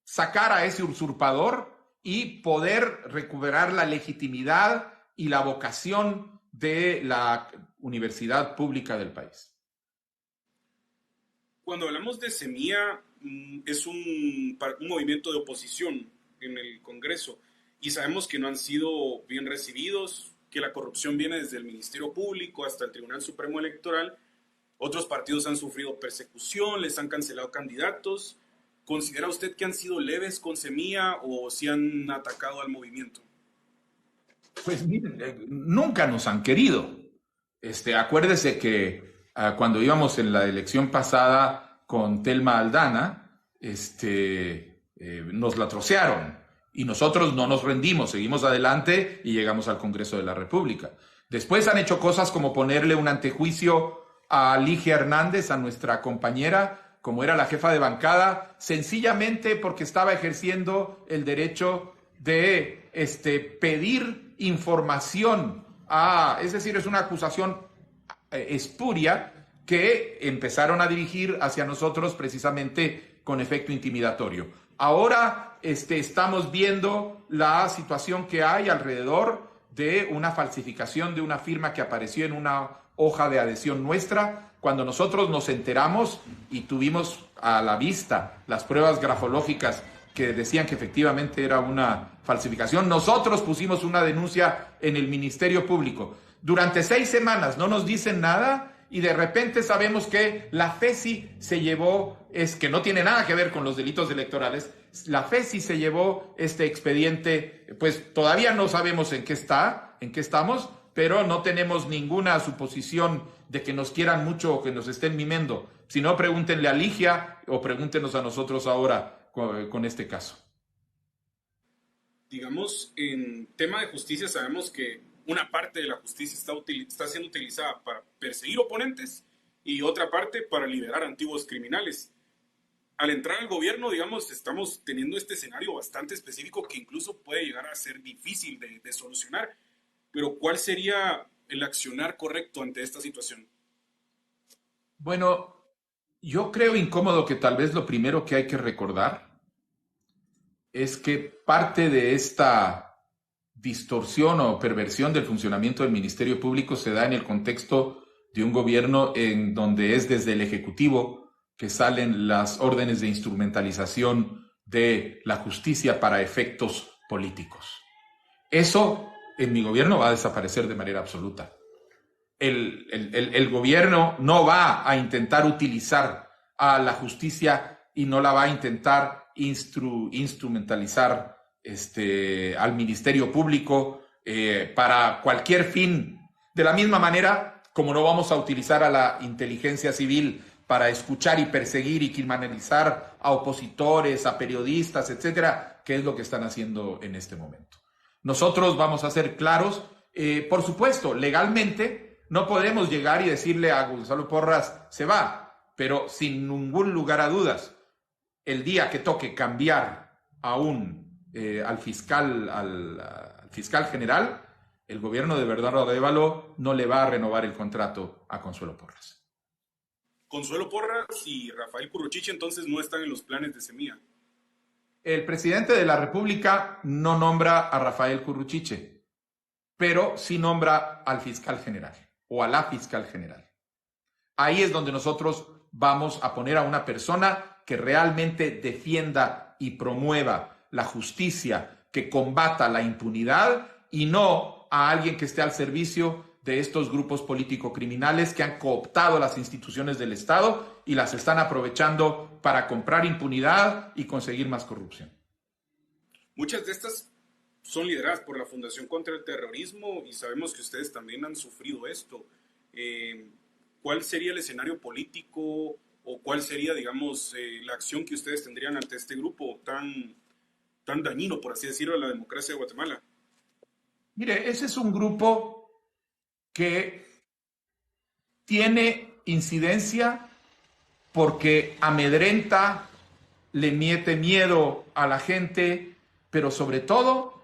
sacar a ese usurpador y poder recuperar la legitimidad y la vocación de la universidad pública del país. Cuando hablamos de Semilla, es un movimiento de oposición en el Congreso y sabemos que no han sido bien recibidos, que la corrupción viene desde el Ministerio Público hasta el Tribunal Supremo Electoral. Otros partidos han sufrido persecución, les han cancelado candidatos. ¿Considera usted que han sido leves con Semilla o si han atacado al movimiento? Pues miren, nunca nos han querido. Acuérdese que cuando íbamos en la elección pasada con Telma Aldana, nos la trocearon y nosotros no nos rendimos, seguimos adelante y llegamos al Congreso de la República. Después han hecho cosas como ponerle un antejuicio a Ligia Hernández, a nuestra compañera, como era la jefa de bancada, sencillamente porque estaba ejerciendo el derecho de pedir información. Es decir, es una acusación espuria que empezaron a dirigir hacia nosotros precisamente con efecto intimidatorio. Ahora estamos viendo la situación que hay alrededor de una falsificación de una firma que apareció en una hoja de adhesión nuestra. Cuando nosotros nos enteramos y tuvimos a la vista las pruebas grafológicas que decían que efectivamente era una falsificación, nosotros pusimos una denuncia en el Ministerio Público. Durante 6 semanas no nos dicen nada y de repente sabemos que la FESI se llevó, que no tiene nada que ver con los delitos electorales, la FESI se llevó este expediente, pues todavía no sabemos en qué estamos, pero no tenemos ninguna suposición de que nos quieran mucho o que nos estén mimendo. Si no, pregúntenle a Ligia o pregúntenos a nosotros ahora con este caso. Digamos, en tema de justicia sabemos que una parte de la justicia está siendo utilizada para perseguir oponentes y otra parte para liberar antiguos criminales. Al entrar al gobierno, digamos, estamos teniendo este escenario bastante específico que incluso puede llegar a ser difícil de solucionar. Pero ¿cuál sería el accionar correcto ante esta situación? Bueno, yo creo, Incómodo, que tal vez lo primero que hay que recordar es que parte de esta distorsión o perversión del funcionamiento del Ministerio Público se da en el contexto de un gobierno en donde es desde el Ejecutivo que salen las órdenes de instrumentalización de la justicia para efectos políticos. Eso en mi gobierno va a desaparecer de manera absoluta. El gobierno no va a intentar utilizar a la justicia y no la va a intentar instrumentalizar al Ministerio Público para cualquier fin. De la misma manera como no vamos a utilizar a la inteligencia civil para escuchar y perseguir y criminalizar a opositores, a periodistas, etcétera, que es lo que están haciendo en este momento. Nosotros vamos a ser claros, por supuesto, legalmente no podemos llegar y decirle a Gonzalo Porras, se va, pero sin ningún lugar a dudas, el día que toque cambiar al fiscal general, el gobierno de Bernardo Arévalo no le va a renovar el contrato a Consuelo Porras. Consuelo Porras y Rafael Curruchiche entonces no están en los planes de Semilla. El presidente de la República no nombra a Rafael Curruchiche, pero sí nombra al fiscal general o a la fiscal general. Ahí es donde nosotros vamos a poner a una persona que realmente defienda y promueva la justicia, que combata la impunidad y no a alguien que esté al servicio de estos grupos político-criminales que han cooptado las instituciones del Estado y las están aprovechando para comprar impunidad y conseguir más corrupción. Muchas de estas son lideradas por la Fundación contra el Terrorismo y sabemos que ustedes también han sufrido esto. ¿Cuál sería el escenario político o cuál sería, digamos, la acción que ustedes tendrían ante este grupo tan dañino, por así decirlo, a la democracia de Guatemala? Mire, ese es un grupo que tiene incidencia porque amedrenta, le mete miedo a la gente, pero sobre todo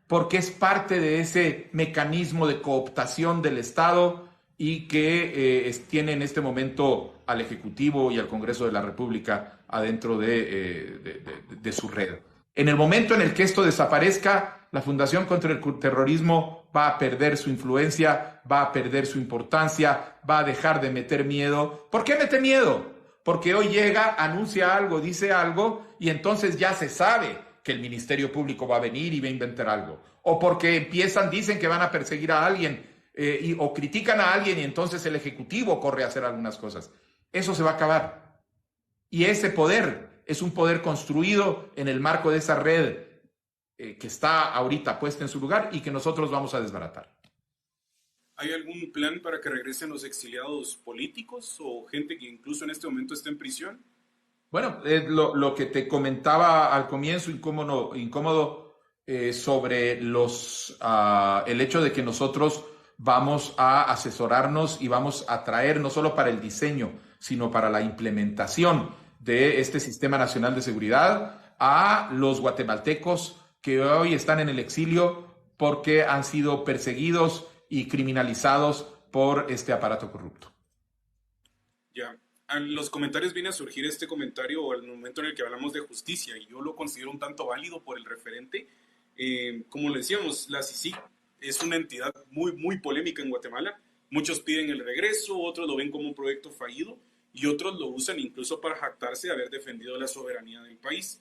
porque es parte de ese mecanismo de cooptación del Estado y que tiene en este momento al Ejecutivo y al Congreso de la República adentro de su red. En el momento en el que esto desaparezca, la Fundación contra el Terrorismo va a perder su influencia, va a perder su importancia, va a dejar de meter miedo. ¿Por qué mete miedo? Porque hoy llega, anuncia algo, dice algo y entonces ya se sabe que el Ministerio Público va a venir y va a inventar algo. O porque dicen que van a perseguir a alguien o critican a alguien y entonces el Ejecutivo corre a hacer algunas cosas. Eso se va a acabar. Y ese poder es un poder construido en el marco de esa red que está ahorita puesta en su lugar y que nosotros vamos a desbaratar. ¿Hay algún plan para que regresen los exiliados políticos o gente que incluso en este momento está en prisión? Bueno, lo que te comentaba al comienzo, incómodo sobre el hecho de que nosotros vamos a asesorarnos y vamos a traer no solo para el diseño, sino para la implementación de este Sistema Nacional de Seguridad a los guatemaltecos que hoy están en el exilio porque han sido perseguidos y criminalizados por este aparato corrupto. Ya, en los comentarios viene a surgir este comentario al momento en el que hablamos de justicia y yo lo considero un tanto válido por el referente. Como le decíamos, la CICIG es una entidad muy polémica en Guatemala. Muchos piden el regreso, otros lo ven como un proyecto fallido y otros lo usan incluso para jactarse de haber defendido la soberanía del país.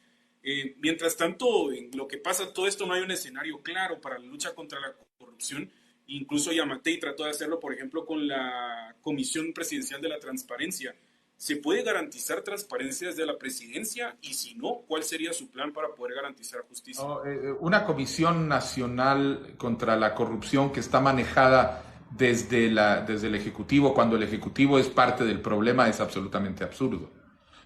Mientras tanto, en lo que pasa todo esto no hay un escenario claro para la lucha contra la corrupción. Incluso Yamatei trató de hacerlo, por ejemplo, con la Comisión Presidencial de la Transparencia. ¿Se puede garantizar transparencia desde la presidencia? Y si no, ¿cuál sería su plan para poder garantizar justicia? Una Comisión Nacional contra la Corrupción que está manejada desde el Ejecutivo, cuando el Ejecutivo es parte del problema, es absolutamente absurdo.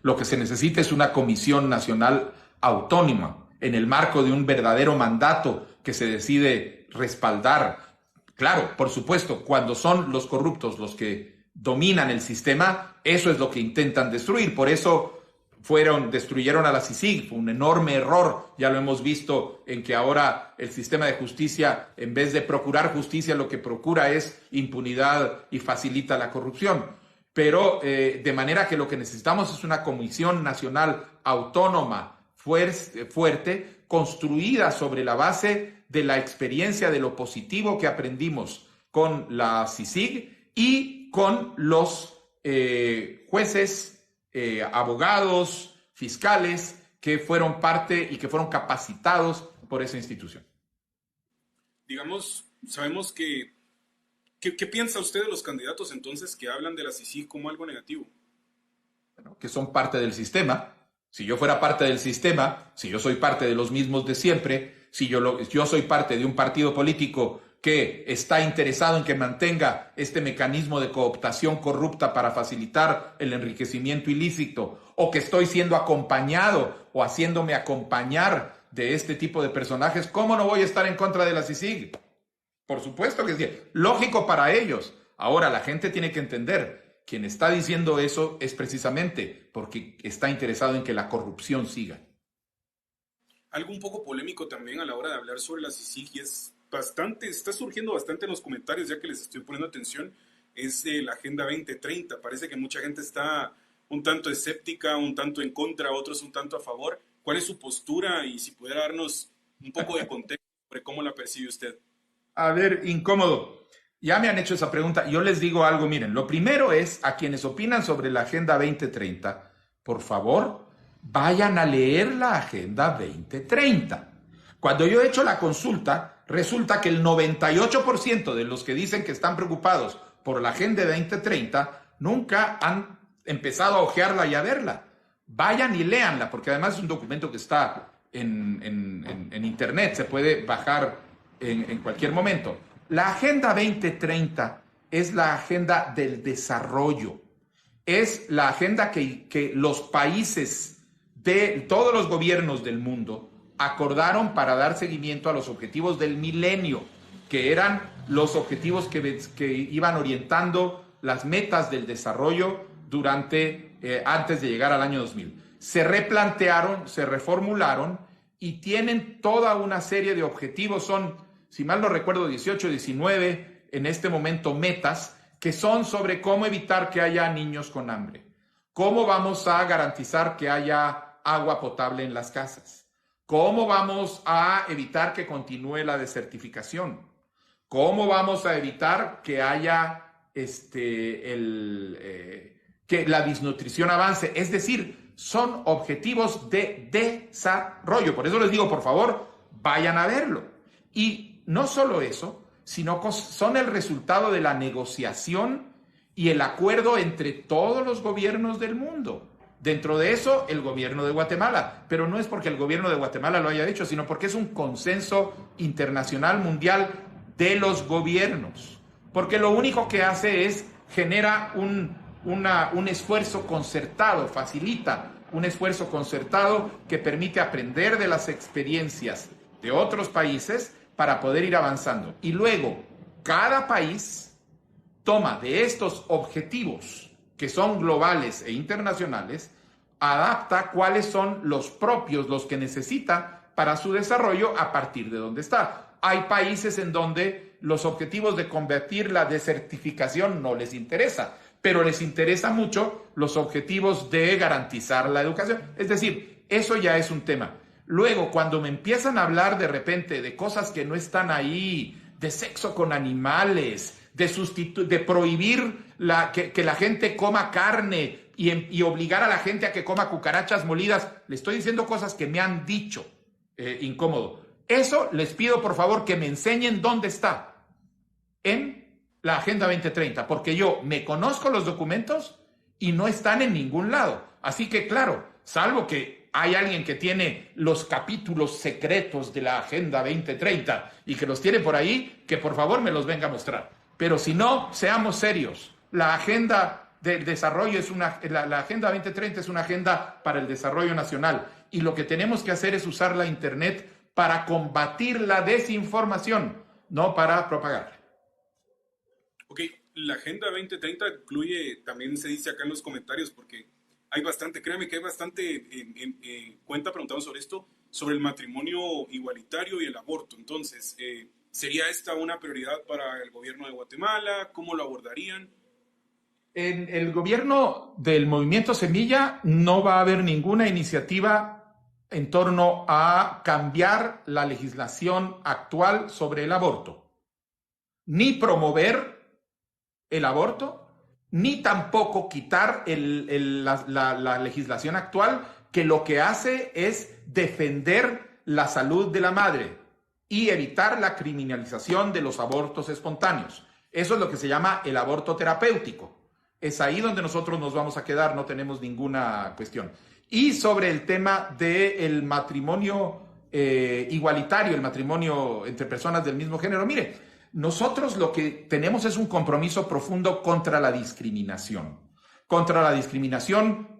Lo que se necesita es una Comisión Nacional autónoma, en el marco de un verdadero mandato que se decide respaldar. Claro, por supuesto, cuando son los corruptos los que dominan el sistema, eso es lo que intentan destruir. Por eso destruyeron a la CICIG. Fue un enorme error. Ya lo hemos visto en que ahora el sistema de justicia, en vez de procurar justicia, lo que procura es impunidad y facilita la corrupción. Pero de manera que lo que necesitamos es una comisión nacional autónoma, fuerte, construida sobre la base de la experiencia de lo positivo que aprendimos con la CICIG y con los jueces, abogados, fiscales que fueron parte y que fueron capacitados por esa institución. Digamos, sabemos que... ¿Qué piensa usted de los candidatos entonces que hablan de la CICIG como algo negativo? Bueno, que son parte del sistema. Si yo fuera parte del sistema, si yo soy parte de los mismos de siempre, si yo soy parte de un partido político que está interesado en que mantenga este mecanismo de cooptación corrupta para facilitar el enriquecimiento ilícito, o que estoy siendo acompañado o haciéndome acompañar de este tipo de personajes, ¿cómo no voy a estar en contra de la CICIG? Por supuesto que es lógico para ellos. Ahora, la gente tiene que entender, quien está diciendo eso es precisamente porque está interesado en que la corrupción siga. Algo un poco polémico también a la hora de hablar sobre la CICIG y está surgiendo bastante en los comentarios, ya que les estoy poniendo atención, es la Agenda 2030. Parece que mucha gente está un tanto escéptica, un tanto en contra, otros un tanto a favor. ¿Cuál es su postura? Y si pudiera darnos un poco de contexto sobre cómo la percibe usted. A ver, incómodo. Ya me han hecho esa pregunta. Yo les digo algo, miren, lo primero es a quienes opinan sobre la Agenda 2030, por favor, vayan a leer la Agenda 2030. Cuando yo he hecho la consulta, resulta que el 98% de los que dicen que están preocupados por la Agenda 2030 nunca han empezado a ojearla y a verla. Vayan y léanla, porque además es un documento que está en internet, se puede bajar en cualquier momento. La Agenda 2030 es la agenda del desarrollo. Es la agenda que los países de todos los gobiernos del mundo acordaron para dar seguimiento a los objetivos del milenio, que eran los objetivos que iban orientando las metas del desarrollo antes de llegar al año 2000. Se replantearon, se reformularon y tienen toda una serie de objetivos. Son, si mal no recuerdo, 18, 19 en este momento metas que son sobre cómo evitar que haya niños con hambre, cómo vamos a garantizar que haya agua potable en las casas, cómo vamos a evitar que continúe la desertificación, cómo vamos a evitar que haya que la desnutrición avance. Es decir, son objetivos de desarrollo. Por eso les digo, por favor, vayan a verlo. Y no solo eso, sino que son el resultado de la negociación y el acuerdo entre todos los gobiernos del mundo. Dentro de eso, el gobierno de Guatemala. Pero no es porque el gobierno de Guatemala lo haya dicho, sino porque es un consenso internacional mundial de los gobiernos. Porque lo único que hace es genera un esfuerzo concertado, facilita un esfuerzo concertado que permite aprender de las experiencias de otros países para poder ir avanzando. Y luego, cada país toma de estos objetivos que son globales e internacionales, adapta cuáles son los propios, los que necesita para su desarrollo a partir de donde está. Hay países en donde los objetivos de combatir la desertificación no les interesa, pero les interesa mucho los objetivos de garantizar la educación. Es decir, eso ya es un tema. Luego, cuando me empiezan a hablar de repente de cosas que no están ahí, de sexo con animales, de prohibir que la gente coma carne y obligar a la gente a que coma cucarachas molidas, le estoy diciendo cosas que me han dicho, incómodo. Eso les pido por favor que me enseñen dónde está en la Agenda 2030, porque yo me conozco los documentos y no están en ningún lado. Así que claro, salvo que hay alguien que tiene los capítulos secretos de la Agenda 2030 y que los tiene por ahí, que por favor me los venga a mostrar. Pero si no, seamos serios. La Agenda del Desarrollo la Agenda 2030 es una agenda para el desarrollo nacional y lo que tenemos que hacer es usar la Internet para combatir la desinformación, no para propagarla. Ok, la Agenda 2030 incluye, también se dice acá en los comentarios, porque hay bastante, créame que hay bastante cuenta preguntando sobre esto, sobre el matrimonio igualitario y el aborto. Entonces, ¿sería esta una prioridad para el gobierno de Guatemala? ¿Cómo lo abordarían? En el gobierno del Movimiento Semilla no va a haber ninguna iniciativa en torno a cambiar la legislación actual sobre el aborto, ni promover el aborto, ni tampoco quitar la legislación actual, que lo que hace es defender la salud de la madre y evitar la criminalización de los abortos espontáneos. Eso es lo que se llama el aborto terapéutico. Es ahí donde nosotros nos vamos a quedar, no tenemos ninguna cuestión. Y sobre el tema del matrimonio igualitario, el matrimonio entre personas del mismo género, mire, nosotros lo que tenemos es un compromiso profundo contra la discriminación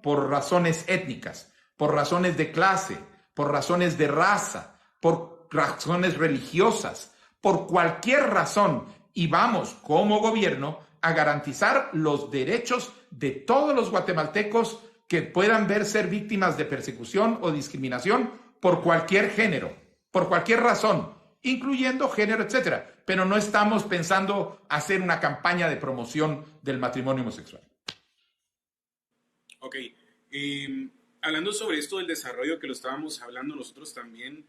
por razones étnicas, por razones de clase, por razones de raza, por razones religiosas, por cualquier razón. Y vamos, como gobierno, a garantizar los derechos de todos los guatemaltecos que puedan ser víctimas de persecución o discriminación por cualquier género, por cualquier razón. incluyendo género, etcétera. Pero no estamos pensando hacer una campaña de promoción del matrimonio homosexual. Ok. Hablando sobre esto del desarrollo que lo estábamos hablando nosotros también,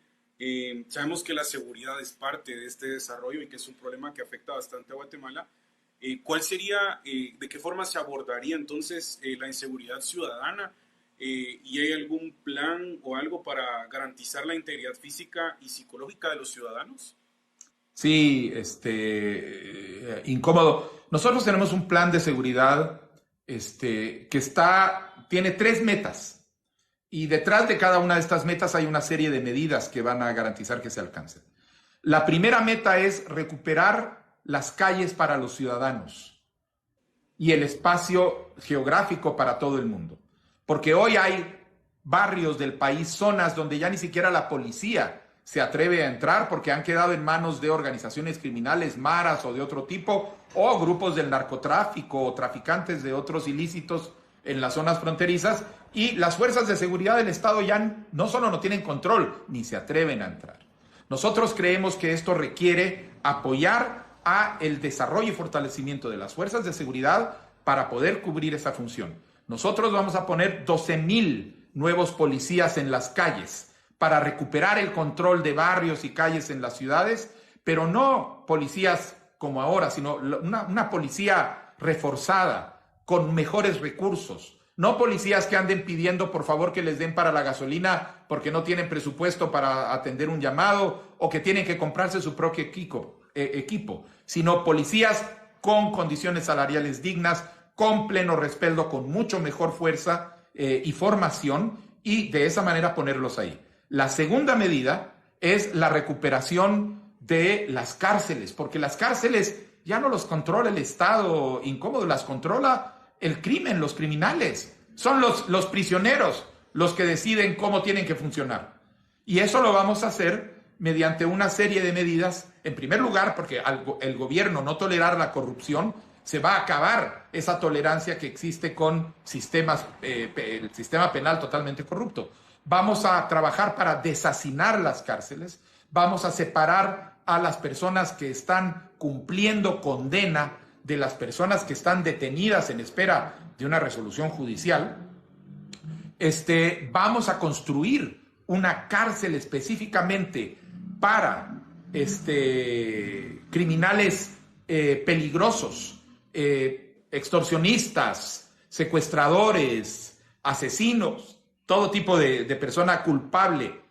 sabemos que la seguridad es parte de este desarrollo y que es un problema que afecta bastante a Guatemala. ¿Cuál sería, de qué forma se abordaría entonces la inseguridad ciudadana? ¿Y hay algún plan o algo para garantizar la integridad física y psicológica de los ciudadanos? Sí, incómodo. Nosotros tenemos un plan de seguridad tiene 3 metas. Y detrás de cada una de estas metas hay una serie de medidas que van a garantizar que se alcancen. La primera meta es recuperar las calles para los ciudadanos y el espacio geográfico para todo el mundo. Porque hoy hay barrios del país, zonas donde ya ni siquiera la policía se atreve a entrar porque han quedado en manos de organizaciones criminales, maras o de otro tipo, o grupos del narcotráfico o traficantes de otros ilícitos en las zonas fronterizas, y las fuerzas de seguridad del Estado ya no solo no tienen control, ni se atreven a entrar. Nosotros creemos que esto requiere apoyar a el desarrollo y fortalecimiento de las fuerzas de seguridad para poder cubrir esa función. Nosotros vamos a poner 12,000 nuevos policías en las calles para recuperar el control de barrios y calles en las ciudades, pero no policías como ahora, sino una policía reforzada, con mejores recursos. No policías que anden pidiendo por favor que les den para la gasolina porque no tienen presupuesto para atender un llamado o que tienen que comprarse su propio equipo, sino policías con condiciones salariales dignas, con pleno respaldo, con mucho mejor fuerza y formación, y de esa manera ponerlos ahí. La segunda medida es la recuperación de las cárceles, porque las cárceles ya no los controla el Estado incómodo, las controla el crimen, los criminales. Son los prisioneros los que deciden cómo tienen que funcionar. Y eso lo vamos a hacer mediante una serie de medidas. En primer lugar, porque el gobierno no tolerar la corrupción, se va a acabar esa tolerancia que existe con el sistema penal totalmente corrupto. Vamos a trabajar para deshacinar las cárceles, vamos a separar a las personas que están cumpliendo condena de las personas que están detenidas en espera de una resolución judicial. Vamos a construir una cárcel específicamente para criminales peligrosos, extorsionistas, secuestradores, asesinos, todo tipo de persona culpable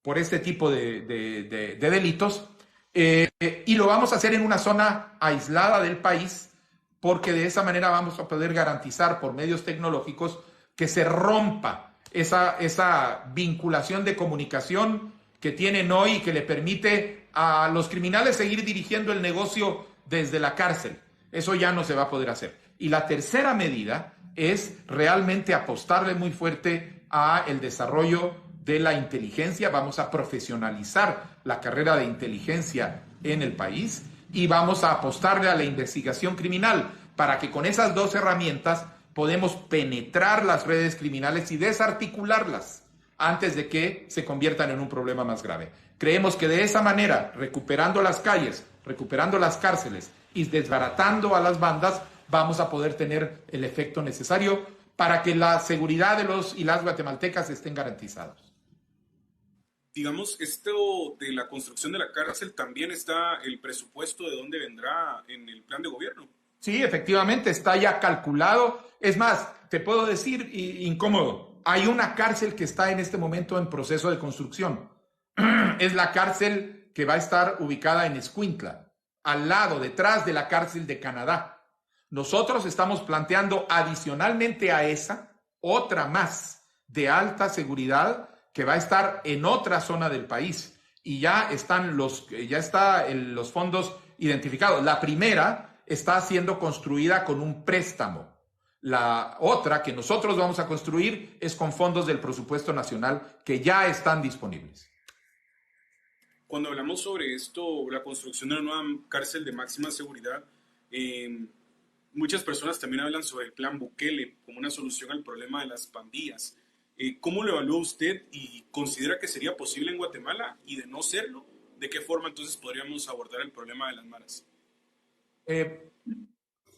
por este tipo de delitos. Y lo vamos a hacer en una zona aislada del país, porque de esa manera vamos a poder garantizar por medios tecnológicos que se rompa esa vinculación de comunicación que tienen hoy y que le permite a los criminales seguir dirigiendo el negocio desde la cárcel. Eso ya no se va a poder hacer. Y la tercera medida es realmente apostarle muy fuerte a el desarrollo de la inteligencia. Vamos a profesionalizar la carrera de inteligencia en el país y vamos a apostarle a la investigación criminal para que con esas 2 herramientas podemos penetrar las redes criminales y desarticularlas antes de que se conviertan en un problema más grave. Creemos que de esa manera, recuperando las calles, recuperando las cárceles y desbaratando a las bandas, vamos a poder tener el efecto necesario para que la seguridad de los y las guatemaltecas estén garantizados. Digamos, esto de la construcción de la cárcel, también está el presupuesto de dónde vendrá en el plan de gobierno. Sí, efectivamente, está ya calculado. Es más, te puedo decir, incómodo, hay una cárcel que está en este momento en proceso de construcción. Es la cárcel que va a estar ubicada en Escuintla, al lado, detrás de la cárcel de Canadá. Nosotros estamos planteando adicionalmente a esa, otra más de alta seguridad que va a estar en otra zona del país. Y ya están los fondos identificados. La primera está siendo construida con un préstamo. La otra que nosotros vamos a construir es con fondos del presupuesto nacional que ya están disponibles. Cuando hablamos sobre esto, la construcción de una nueva cárcel de máxima seguridad, muchas personas también hablan sobre el plan Bukele como una solución al problema de las pandillas. ¿Cómo lo evalúa usted y considera que sería posible en Guatemala? Y de no serlo, ¿de qué forma entonces podríamos abordar el problema de las maras?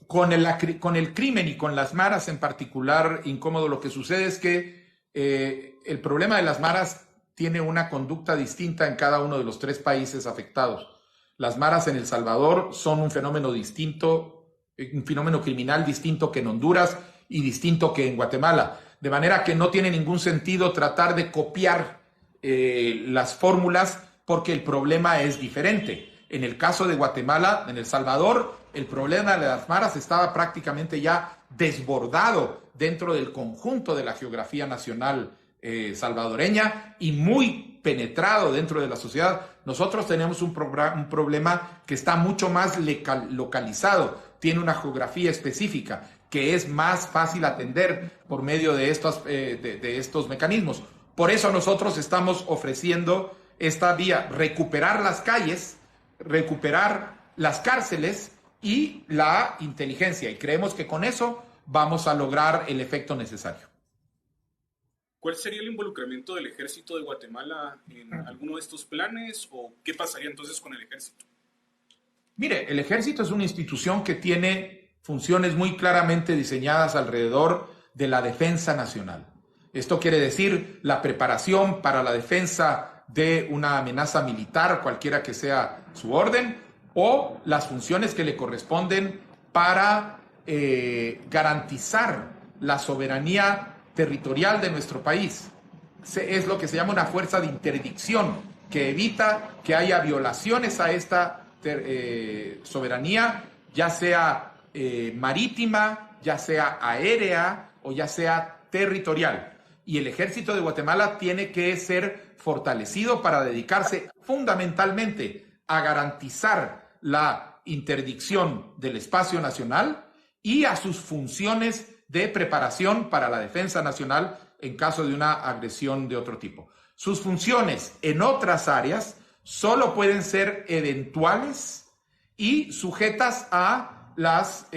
Con el crimen y con las maras en particular, incómodo, lo que sucede es que el problema de las maras tiene una conducta distinta en cada uno de los 3 países afectados. Las maras en El Salvador son un fenómeno distinto, un fenómeno criminal distinto que en Honduras y distinto que en Guatemala. De manera que no tiene ningún sentido tratar de copiar las fórmulas porque el problema es diferente. En el caso de Guatemala, en El Salvador, el problema de las maras estaba prácticamente ya desbordado dentro del conjunto de la geografía nacional salvadoreña y muy penetrado dentro de la sociedad. Nosotros tenemos un problema que está mucho más localizado, tiene una geografía específica que es más fácil atender por medio de estos mecanismos. Por eso nosotros estamos ofreciendo esta vía, recuperar las calles, recuperar las cárceles y la inteligencia. Y creemos que con eso vamos a lograr el efecto necesario. ¿Cuál sería el involucramiento del ejército de Guatemala en alguno de estos planes o qué pasaría entonces con el ejército? Mire, el ejército es una institución que tiene funciones muy claramente diseñadas alrededor de la defensa nacional. Esto quiere decir la preparación para la defensa de una amenaza militar, cualquiera que sea su orden, o las funciones que le corresponden para garantizar la soberanía territorial de nuestro país. Es lo que se llama una fuerza de interdicción, que evita que haya violaciones a esta soberanía, ya sea marítima, ya sea aérea o ya sea territorial. Y el ejército de Guatemala tiene que ser fortalecido para dedicarse fundamentalmente a garantizar la interdicción del espacio nacional y a sus funciones de preparación para la defensa nacional en caso de una agresión de otro tipo. Sus funciones en otras áreas solo pueden ser eventuales y sujetas a las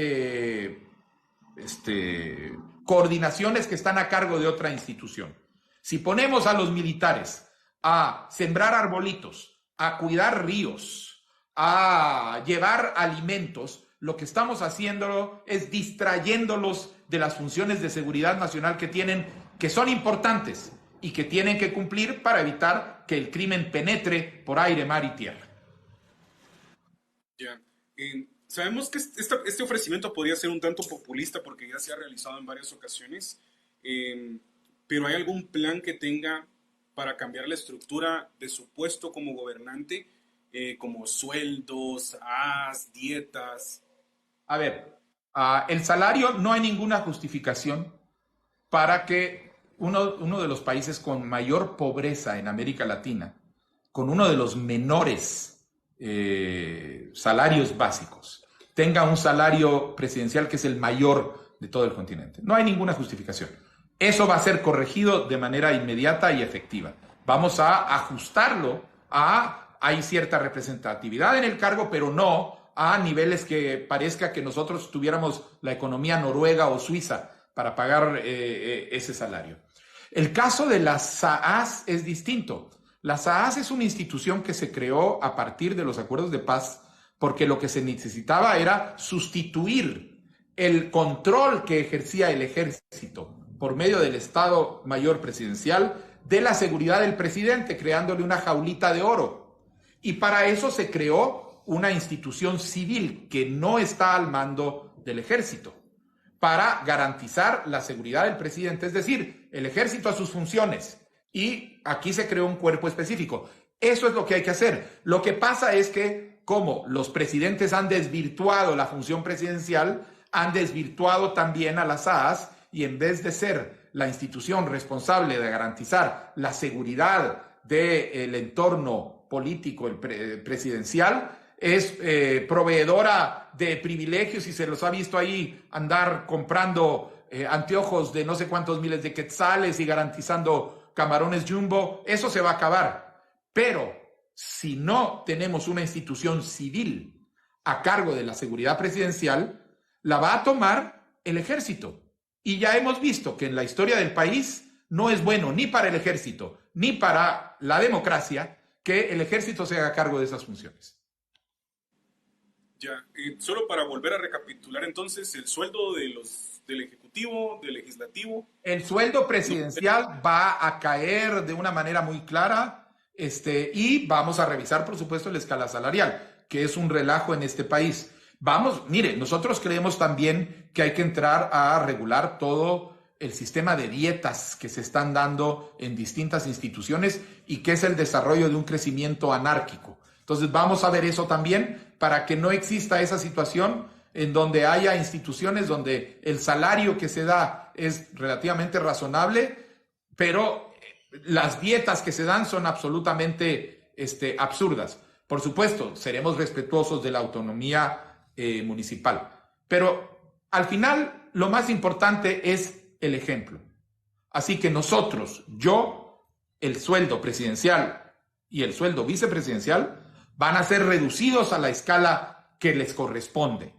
coordinaciones que están a cargo de otra institución. Si ponemos a los militares a sembrar arbolitos, a cuidar ríos, a llevar alimentos, lo que estamos haciendo es distrayéndolos de las funciones de seguridad nacional que tienen, que son importantes y que tienen que cumplir para evitar que el crimen penetre por aire, mar y tierra. Ya. Sabemos que este ofrecimiento podría ser un tanto populista porque ya se ha realizado en varias ocasiones, pero ¿hay algún plan que tenga para cambiar la estructura de su puesto como gobernante, como sueldos, dietas? A ver, el salario, no hay ninguna justificación para que uno de los países con mayor pobreza en América Latina, con uno de los menores salarios básicos, tenga un salario presidencial que es el mayor de todo el continente. No hay ninguna justificación. Eso va a ser corregido de manera inmediata y efectiva. Vamos a ajustarlo hay cierta representatividad en el cargo, pero no a niveles que parezca que nosotros tuviéramos la economía noruega o suiza para pagar ese salario. El caso de las SAAS es distinto. La SAAS es una institución que se creó a partir de los acuerdos de paz porque lo que se necesitaba era sustituir el control que ejercía el ejército por medio del Estado Mayor Presidencial de la seguridad del presidente, creándole una jaulita de oro. Y para eso se creó una institución civil que no está al mando del ejército, para garantizar la seguridad del presidente, es decir, el ejército a sus funciones. Y aquí se creó un cuerpo específico. Eso es lo que hay que hacer. Lo que pasa es que, como los presidentes han desvirtuado la función presidencial, han desvirtuado también a las SAAS, y en vez de ser la institución responsable de garantizar la seguridad del entorno político presidencial, es proveedora de privilegios y se los ha visto ahí andar comprando anteojos de no sé cuántos miles de quetzales y garantizando camarones jumbo. Eso se va a acabar. Pero si no tenemos una institución civil a cargo de la seguridad presidencial, la va a tomar el ejército. Y ya hemos visto que en la historia del país no es bueno ni para el ejército ni para la democracia que el ejército se haga cargo de esas funciones. Ya, solo para volver a recapitular entonces, el sueldo del Ejecutivo, del Legislativo. El sueldo presidencial va a caer de una manera muy clara, y vamos a revisar, por supuesto, la escala salarial, que es un relajo en este país. Mire, nosotros creemos también que hay que entrar a regular todo el sistema de dietas que se están dando en distintas instituciones y que es el desarrollo de un crecimiento anárquico. Entonces vamos a ver eso también para que no exista esa situación en donde haya instituciones donde el salario que se da es relativamente razonable, pero las dietas que se dan son absolutamente absurdas. Por supuesto, seremos respetuosos de la autonomía municipal, pero al final lo más importante es el ejemplo. Así que nosotros, el sueldo presidencial y el sueldo vicepresidencial van a ser reducidos a la escala que les corresponde.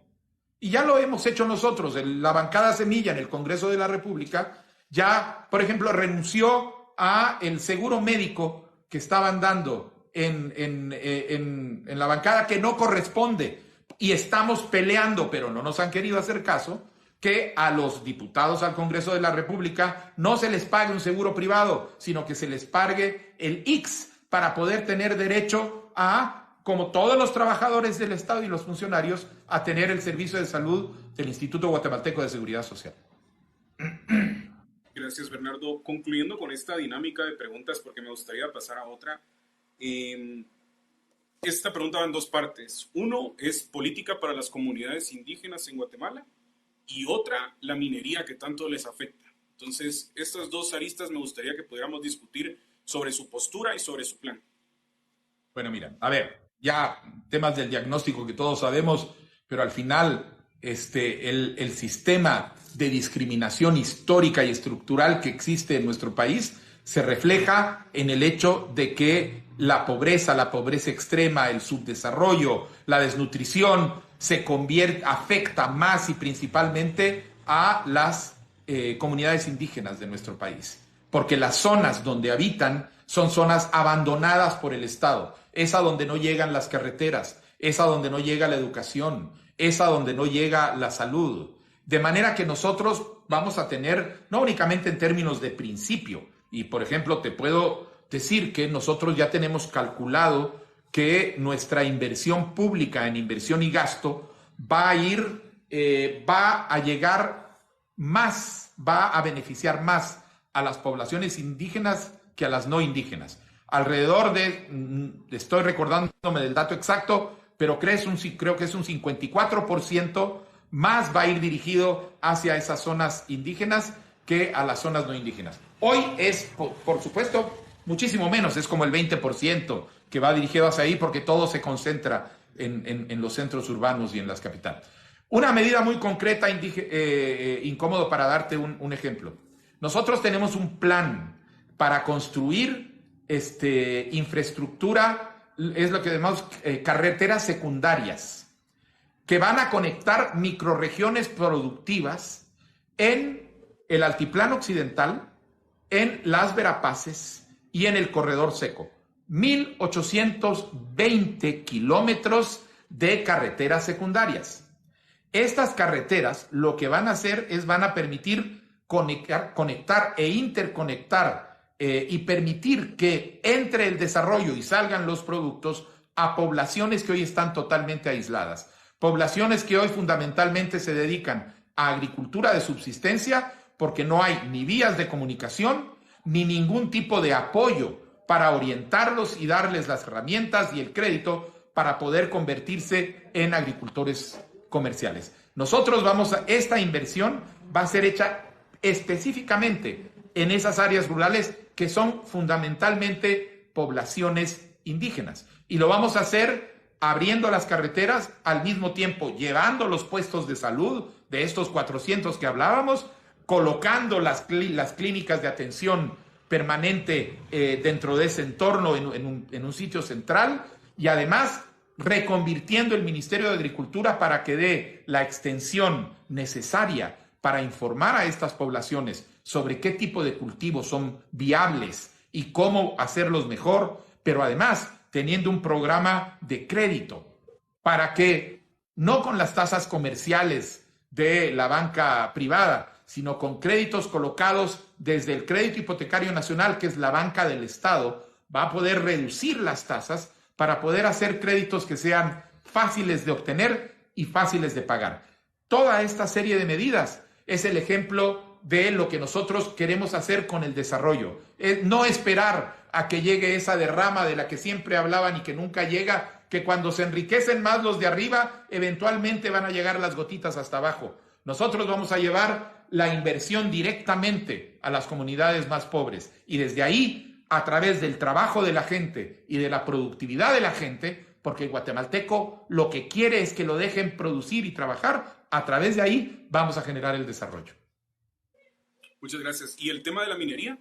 Y ya lo hemos hecho nosotros. La bancada Semilla en el Congreso de la República ya, por ejemplo, renunció a el seguro médico que estaban dando en la bancada, que no corresponde. Y estamos peleando, pero no nos han querido hacer caso, que a los diputados al Congreso de la República no se les pague un seguro privado, sino que se les pague el IX para poder tener derecho a, como todos los trabajadores del Estado y los funcionarios, a tener el servicio de salud del Instituto Guatemalteco de Seguridad Social. Gracias, Bernardo. Concluyendo con esta dinámica de preguntas, porque me gustaría pasar a otra. Esta pregunta va en dos partes. Uno es política para las comunidades indígenas en Guatemala y otra, la minería que tanto les afecta. Entonces, estas dos aristas me gustaría que pudiéramos discutir sobre su postura y sobre su plan. Bueno, mira, a ver, ya temas del diagnóstico que todos sabemos, pero al final el sistema de discriminación histórica y estructural que existe en nuestro país se refleja en el hecho de que la pobreza extrema, el subdesarrollo, la desnutrición afecta más y principalmente a las comunidades indígenas de nuestro país, porque las zonas donde habitan son zonas abandonadas por el Estado, es a donde no llegan las carreteras, es a donde no llega la educación, es a donde no llega la salud, de manera que nosotros vamos a tener, no únicamente en términos de principio, y por ejemplo te puedo decir que nosotros ya tenemos calculado que nuestra inversión pública en inversión y gasto va a llegar más, va a beneficiar más a las poblaciones indígenas que a las no indígenas. Alrededor estoy recordándome del dato exacto, pero creo que es un 54% más va a ir dirigido hacia esas zonas indígenas que a las zonas no indígenas. Hoy es, por supuesto, muchísimo menos, es como el 20% que va dirigido hacia ahí porque todo se concentra en los centros urbanos y en las capitales. Una medida muy concreta, incómodo para darte un ejemplo. Nosotros tenemos un plan para construir infraestructura, es lo que llamamos carreteras secundarias, que van a conectar microrregiones productivas en el Altiplano Occidental, en las Verapaces y en el Corredor Seco. 1,820 kilómetros de carreteras secundarias. Estas carreteras lo que van a hacer es van a permitir conectar e interconectar y permitir que entre el desarrollo y salgan los productos a poblaciones que hoy están totalmente aisladas. Poblaciones que hoy fundamentalmente se dedican a agricultura de subsistencia porque no hay ni vías de comunicación ni ningún tipo de apoyo para orientarlos y darles las herramientas y el crédito para poder convertirse en agricultores comerciales. Esta inversión va a ser hecha específicamente en esas áreas rurales que son fundamentalmente poblaciones indígenas. Y lo vamos a hacer abriendo las carreteras, al mismo tiempo llevando los puestos de salud de estos 400 que hablábamos, colocando las clínicas de atención permanente dentro de ese entorno en un sitio central y además reconvirtiendo el Ministerio de Agricultura para que dé la extensión necesaria para informar a estas poblaciones sobre qué tipo de cultivos son viables y cómo hacerlos mejor, pero además teniendo un programa de crédito para que no con las tasas comerciales de la banca privada, sino con créditos colocados desde el Crédito Hipotecario Nacional, que es la banca del Estado, va a poder reducir las tasas para poder hacer créditos que sean fáciles de obtener y fáciles de pagar. Toda esta serie de medidas es el ejemplo de lo que nosotros queremos hacer con el desarrollo. No esperar a que llegue esa derrama de la que siempre hablaban y que nunca llega, que cuando se enriquecen más los de arriba, eventualmente van a llegar las gotitas hasta abajo. Nosotros vamos a llevar la inversión directamente a las comunidades más pobres y desde ahí, a través del trabajo de la gente y de la productividad de la gente, porque el guatemalteco lo que quiere es que lo dejen producir y trabajar, a través de ahí vamos a generar el desarrollo. Muchas gracias. ¿Y el tema de la minería?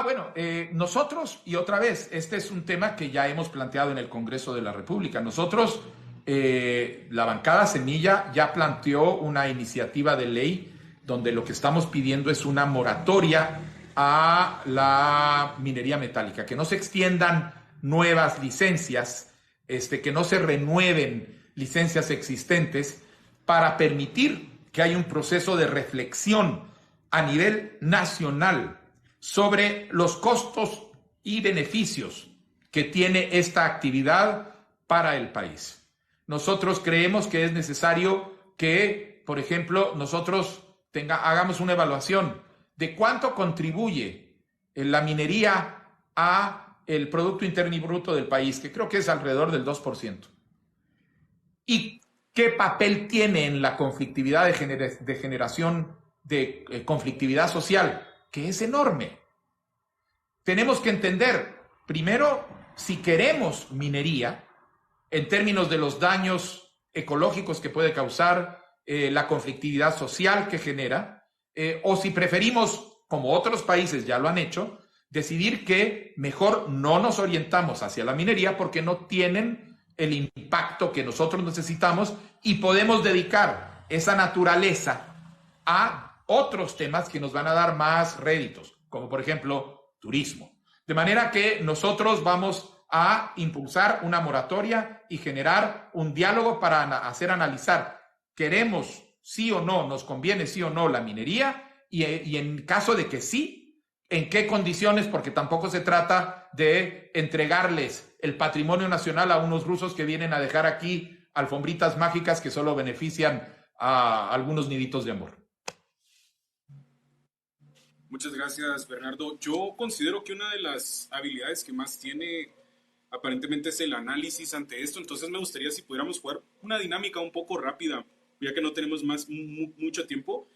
Bueno, nosotros, y otra vez, este es un tema que ya hemos planteado en el Congreso de la República. Nosotros, la bancada Semilla ya planteó una iniciativa de ley donde lo que estamos pidiendo es una moratoria a la minería metálica, que no se extiendan nuevas licencias, que no se renueven licencias existentes para permitir que haya un proceso de reflexión a nivel nacional sobre los costos y beneficios que tiene esta actividad para el país. Nosotros creemos que es necesario que, por ejemplo, nosotros hagamos una evaluación de cuánto contribuye la minería a el Producto Interno Bruto del país, que creo que es alrededor del 2%. ¿Y qué papel tiene en la conflictividad de generación de conflictividad social? Que es enorme. Tenemos que entender, primero, si queremos minería, en términos de los daños ecológicos que puede causar, la conflictividad social que genera, o si preferimos, como otros países ya lo han hecho, decidir que mejor no nos orientamos hacia la minería porque no tienen el impacto que nosotros necesitamos y podemos dedicar esa naturaleza a otros temas que nos van a dar más réditos, como por ejemplo turismo. De manera que nosotros vamos a impulsar una moratoria y generar un diálogo para hacer analizar, ¿queremos sí o no, nos conviene sí o no la minería? Y en caso de que sí, ¿en qué condiciones? Porque tampoco se trata de entregarles el patrimonio nacional a unos rusos que vienen a dejar aquí alfombritas mágicas que solo benefician a algunos niditos de amor. Muchas gracias, Bernardo. Yo considero que una de las habilidades que más tiene aparentemente es el análisis ante esto. Entonces me gustaría si pudiéramos jugar una dinámica un poco rápida, ya que no tenemos mucho tiempo.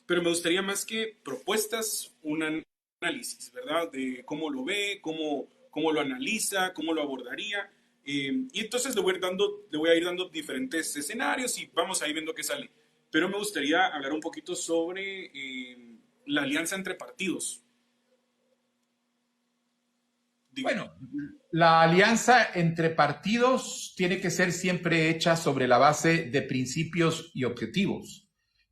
Pero me gustaría más que propuestas, un análisis, ¿verdad? De cómo lo ve, cómo lo analiza, cómo lo abordaría. Y entonces le voy a ir dando diferentes escenarios y vamos a ir viendo qué sale. Pero me gustaría hablar un poquito sobre la alianza entre partidos. Bueno, la alianza entre partidos tiene que ser siempre hecha sobre la base de principios y objetivos.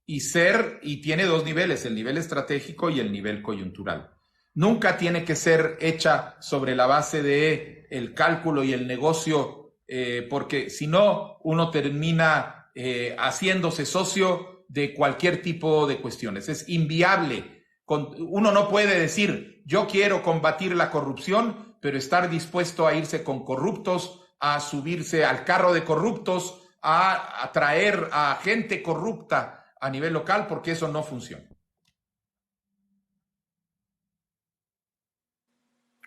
Y tiene dos niveles, el nivel estratégico y el nivel coyuntural. Nunca tiene que ser hecha sobre la base de el cálculo y el negocio, porque si no, uno termina haciéndose socio de cualquier tipo de cuestiones. Es inviable. Uno no puede decir, yo quiero combatir la corrupción, pero estar dispuesto a irse con corruptos, a subirse al carro de corruptos, a atraer a gente corrupta a nivel local, porque eso no funciona.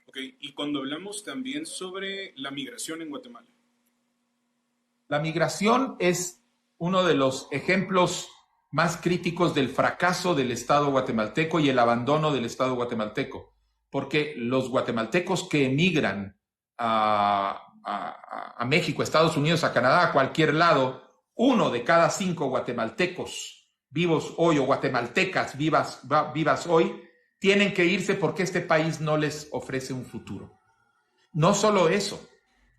Ok, y cuando hablamos también sobre la migración en Guatemala. La migración es uno de los ejemplos más críticos del fracaso del Estado guatemalteco y el abandono del Estado guatemalteco, porque los guatemaltecos que emigran a México, a Estados Unidos, a Canadá, a cualquier lado, 1 de cada 5 guatemaltecos vivos hoy o guatemaltecas vivas hoy, tienen que irse porque este país no les ofrece un futuro. No solo eso,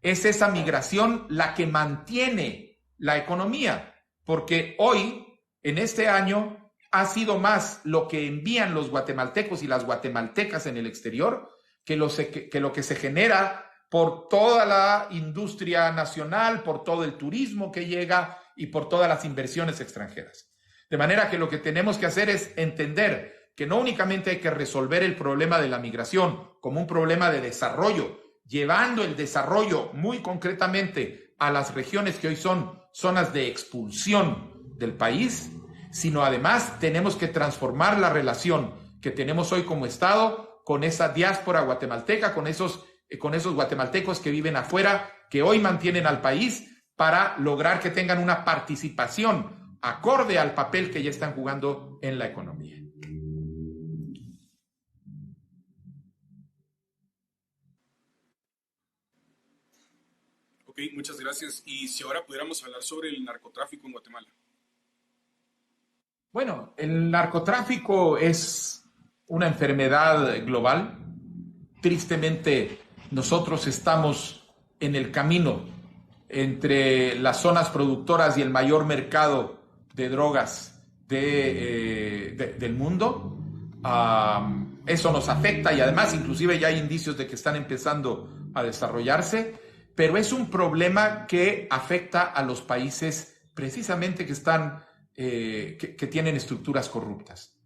es esa migración la que mantiene la economía, porque hoy, en este año, ha sido más lo que envían los guatemaltecos y las guatemaltecas en el exterior que lo que se genera por toda la industria nacional, por todo el turismo que llega y por todas las inversiones extranjeras. De manera que lo que tenemos que hacer es entender que no únicamente hay que resolver el problema de la migración como un problema de desarrollo, llevando el desarrollo muy concretamente a las regiones que hoy son zonas de expulsión del país, sino además tenemos que transformar la relación que tenemos hoy como Estado con esa diáspora guatemalteca, con esos guatemaltecos que viven afuera, que hoy mantienen al país, para lograr que tengan una participación acorde al papel que ya están jugando en la economía. Ok, muchas gracias. Y si ahora pudiéramos hablar sobre el narcotráfico en Guatemala. Bueno, el narcotráfico es una enfermedad global. Tristemente, nosotros estamos en el camino entre las zonas productoras y el mayor mercado de drogas del mundo. Eso nos afecta y además inclusive ya hay indicios de que están empezando a desarrollarse, pero es un problema que afecta a los países precisamente que están, que tienen estructuras corruptas.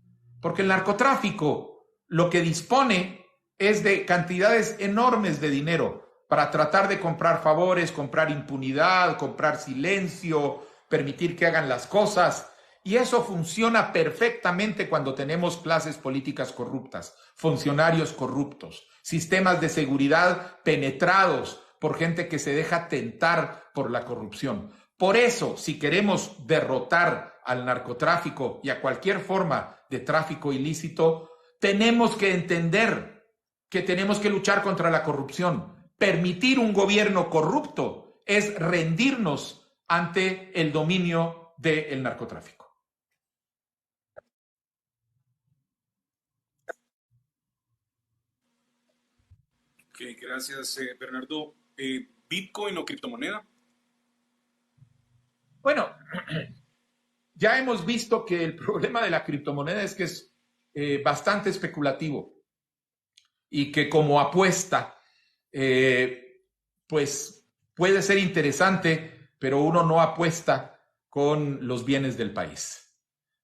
Porque el narcotráfico lo que dispone es de cantidades enormes de dinero para tratar de comprar favores, comprar impunidad, comprar silencio, permitir que hagan las cosas. Y eso funciona perfectamente cuando tenemos clases políticas corruptas, funcionarios corruptos, sistemas de seguridad penetrados por gente que se deja tentar por la corrupción. Por eso, si queremos derrotar al narcotráfico y a cualquier forma de tráfico ilícito, tenemos que entender que tenemos que luchar contra la corrupción. Permitir un gobierno corrupto es rendirnos ante el dominio del narcotráfico. Ok, gracias, Bernardo. ¿Bitcoin o criptomoneda? Bueno, ya hemos visto que el problema de la criptomoneda es que es bastante especulativo y que como apuesta, pues puede ser interesante, pero uno no apuesta con los bienes del país.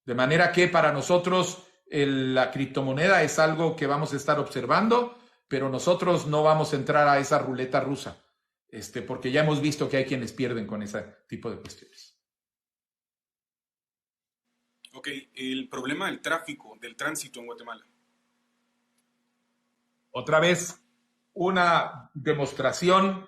De manera que para nosotros la criptomoneda es algo que vamos a estar observando, pero nosotros no vamos a entrar a esa ruleta rusa, porque ya hemos visto que hay quienes pierden con ese tipo de cuestiones. Ok, el problema del tráfico, del tránsito en Guatemala. Otra vez, una demostración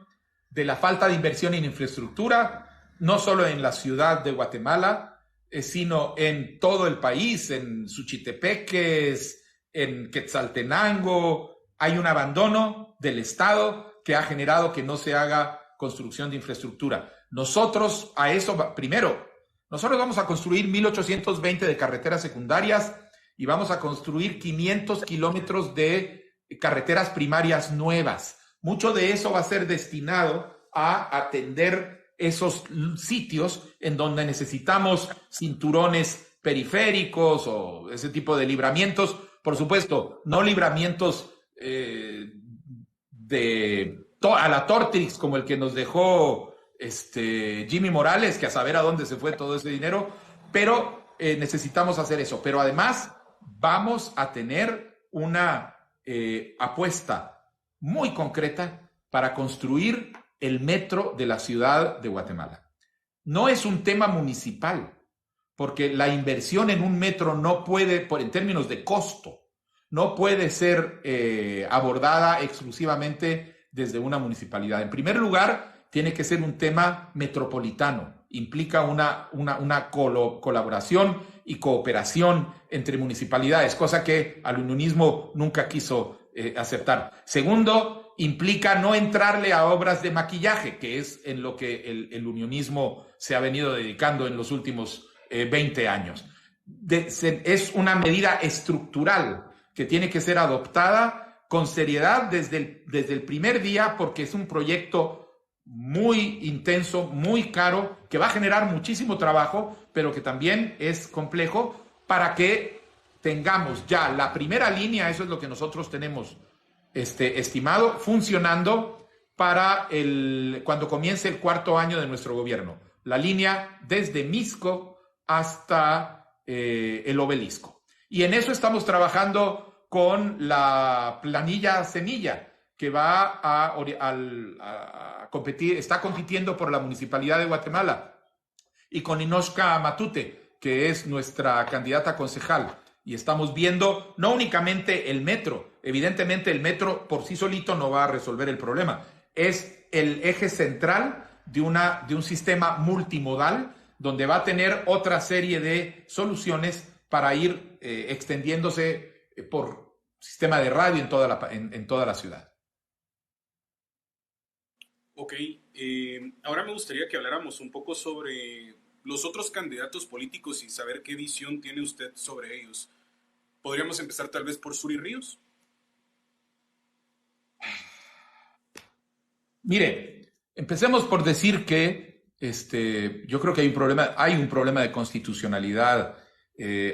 de la falta de inversión en infraestructura, no solo en la ciudad de Guatemala, sino en todo el país, en Suchitepeques, en Quetzaltenango. Hay un abandono del Estado que ha generado que no se haga construcción de infraestructura. Nosotros a eso, primero, nosotros vamos a construir 1,820 de carreteras secundarias y vamos a construir 500 kilómetros de carreteras primarias nuevas. Mucho de eso va a ser destinado a atender esos sitios en donde necesitamos cinturones periféricos o ese tipo de libramientos. Por supuesto, no libramientos a la Tortrix como el que nos dejó Jimmy Morales, que a saber a dónde se fue todo ese dinero, pero necesitamos hacer eso. Pero además vamos a tener una apuesta muy concreta para construir el metro de la ciudad de Guatemala. No es un tema municipal, porque la inversión en un metro no puede, en términos de costo, no puede ser abordada exclusivamente desde una municipalidad. En primer lugar, tiene que ser un tema metropolitano. Implica una colaboración y cooperación entre municipalidades, cosa que al unionismo nunca quiso aceptar. Segundo, implica no entrarle a obras de maquillaje, que es en lo que el unionismo se ha venido dedicando en los últimos 20 años. Es una medida estructural que tiene que ser adoptada con seriedad desde el primer día, porque es un proyecto muy intenso, muy caro, que va a generar muchísimo trabajo, pero que también es complejo para que tengamos ya la primera línea. Eso es lo que nosotros tenemos estimado, funcionando para cuando comience el 4º año de nuestro gobierno. La línea desde Misco hasta el Obelisco. Y en eso estamos trabajando con la planilla Semilla, que va a competir, está compitiendo por la Municipalidad de Guatemala, y con Inoshka Matute, que es nuestra candidata a concejal. Y estamos viendo no únicamente el metro, evidentemente el metro por sí solito no va a resolver el problema, es el eje central de un sistema multimodal donde va a tener otra serie de soluciones para ir extendiéndose por sistema de radio en toda la ciudad. Ok, ahora me gustaría que habláramos un poco sobre los otros candidatos políticos y saber qué visión tiene usted sobre ellos. ¿Podríamos empezar tal vez por Suri Ríos? Mire, empecemos por decir que yo creo que hay un problema de constitucionalidad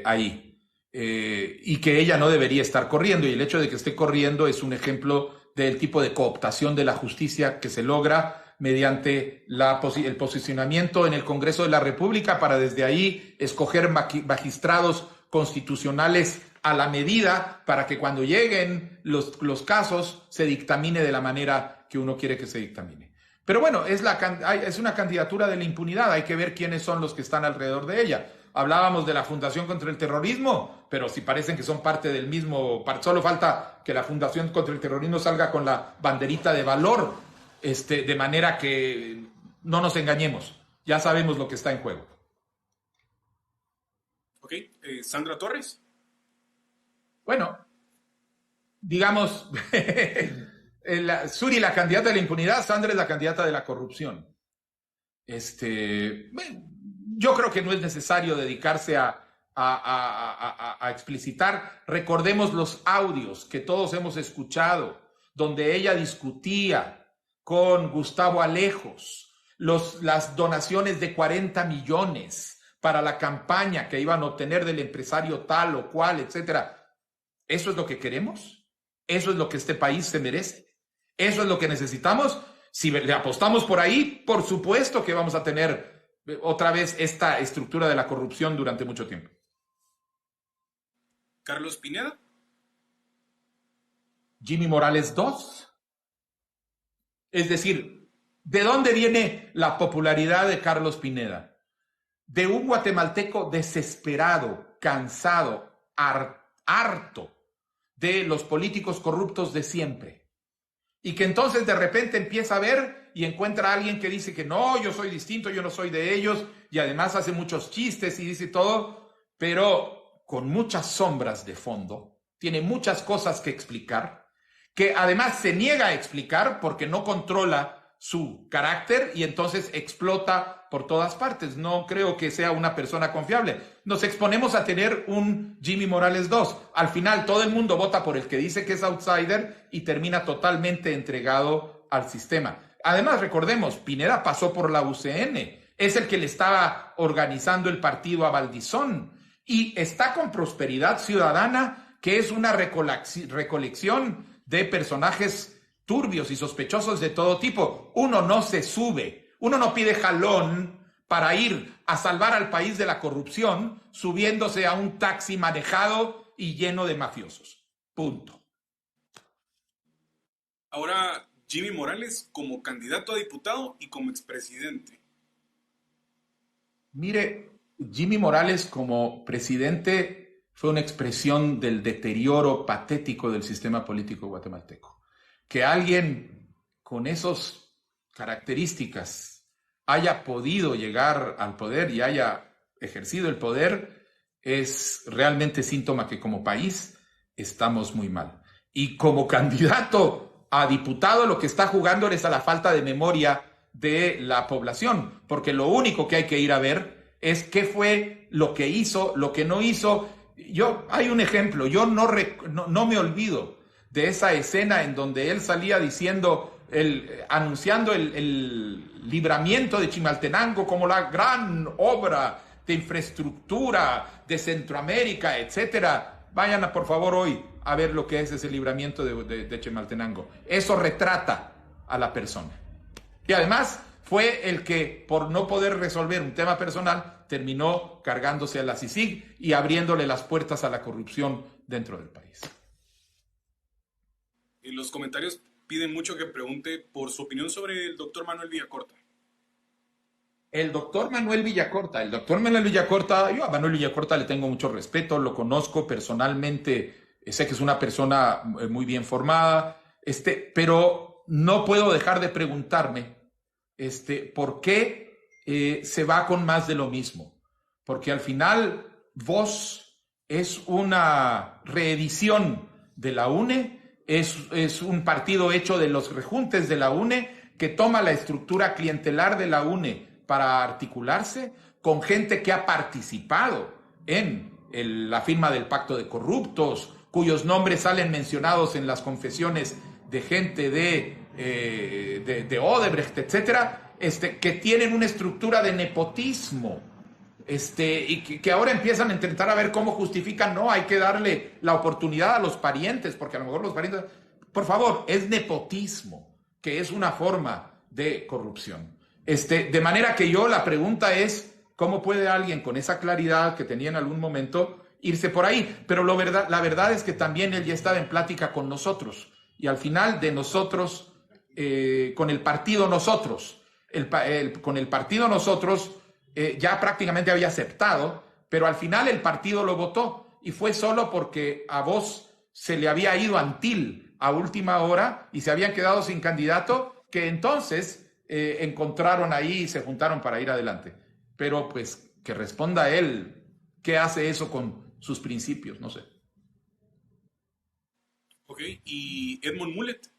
ahí, y que ella no debería estar corriendo, y el hecho de que esté corriendo es un ejemplo del tipo de cooptación de la justicia que se logra mediante el posicionamiento en el Congreso de la República para desde ahí escoger magistrados constitucionales a la medida para que cuando lleguen los casos se dictamine de la manera que uno quiere que se dictamine. Pero bueno, es una candidatura de la impunidad, hay que ver quiénes son los que están alrededor de ella. Hablábamos de la Fundación contra el Terrorismo, pero si parecen que son parte del mismo, solo falta que la Fundación contra el Terrorismo salga con la banderita de valor, de manera que no nos engañemos, ya sabemos lo que está en juego. Ok, Sandra Torres. Bueno, digamos, Suri la candidata de la impunidad, Sandra es la candidata de la corrupción. Yo creo que no es necesario dedicarse a explicitar. Recordemos los audios que todos hemos escuchado, donde ella discutía con Gustavo Alejos las donaciones de 40 millones para la campaña que iban a obtener del empresario tal o cual, etcétera. ¿Eso es lo que queremos? ¿Eso es lo que este país se merece? ¿Eso es lo que necesitamos? Si le apostamos por ahí, por supuesto que vamos a tener otra vez esta estructura de la corrupción durante mucho tiempo. Carlos Pineda. Jimmy Morales II. Es decir, ¿de dónde viene la popularidad de Carlos Pineda? De un guatemalteco desesperado, cansado, harto de los políticos corruptos de siempre. Y que entonces de repente empieza a ver y encuentra a alguien que dice que no, yo soy distinto, yo no soy de ellos, y además hace muchos chistes y dice todo, pero con muchas sombras de fondo, tiene muchas cosas que explicar, que además se niega a explicar porque no controla su carácter y entonces explota por todas partes. No creo que sea una persona confiable. Nos exponemos a tener un Jimmy Morales II. Al final todo el mundo vota por el que dice que es outsider y termina totalmente entregado al sistema. Además, recordemos, Pineda pasó por la UCN, es el que le estaba organizando el partido a Valdizón y está con Prosperidad Ciudadana, que es una recolección de personajes turbios y sospechosos de todo tipo. Uno no se sube, uno no pide jalón para ir a salvar al país de la corrupción subiéndose a un taxi manejado y lleno de mafiosos. Punto. Ahora, Jimmy Morales como candidato a diputado y como expresidente. Mire, Jimmy Morales como presidente fue una expresión del deterioro patético del sistema político guatemalteco. Que alguien con esas características haya podido llegar al poder y haya ejercido el poder es realmente síntoma que como país estamos muy mal. Y como candidato a diputado lo que está jugando es a la falta de memoria de la población, porque lo único que hay que ir a ver es qué fue lo que hizo, lo que no hizo. Hay un ejemplo, yo no me olvido de esa escena en donde él salía diciendo, anunciando el libramiento de Chimaltenango como la gran obra de infraestructura de Centroamérica, etcétera. Vayan por favor hoy a ver lo que es ese libramiento de Chimaltenango. Eso retrata a la persona. Y además fue el que, por no poder resolver un tema personal, terminó cargándose a la CICIG y abriéndole las puertas a la corrupción dentro del país. En los comentarios piden mucho que pregunte por su opinión sobre el doctor Manuel Villacorta. El doctor Manuel Villacorta, yo a Manuel Villacorta le tengo mucho respeto, lo conozco personalmente, sé que es una persona muy bien formada, pero no puedo dejar de preguntarme por qué se va con más de lo mismo. Porque al final Voz es una reedición de la UNE, es un partido hecho de los rejuntes de la UNE que toma la estructura clientelar de la UNE para articularse con gente que ha participado en la firma del Pacto de Corruptos, cuyos nombres salen mencionados en las confesiones de gente de Odebrecht, etcétera, que tienen una estructura de nepotismo, y que ahora empiezan a intentar a ver cómo justifican, no, hay que darle la oportunidad a los parientes, porque a lo mejor los parientes, por favor, es nepotismo, que es una forma de corrupción. De manera que la pregunta es, ¿cómo puede alguien con esa claridad que tenía en algún momento irse por ahí? Pero la verdad es que también él ya estaba en plática con nosotros, y al final de nosotros, con el partido nosotros, con el partido nosotros, ya prácticamente había aceptado, pero al final el partido lo votó, y fue solo porque a Voz se le había ido Antil a última hora y se habían quedado sin candidato, que entonces encontraron ahí y se juntaron para ir adelante. Pero pues que responda él, ¿qué hace eso con sus principios? No sé. Ok, ¿y Edmond Mulet?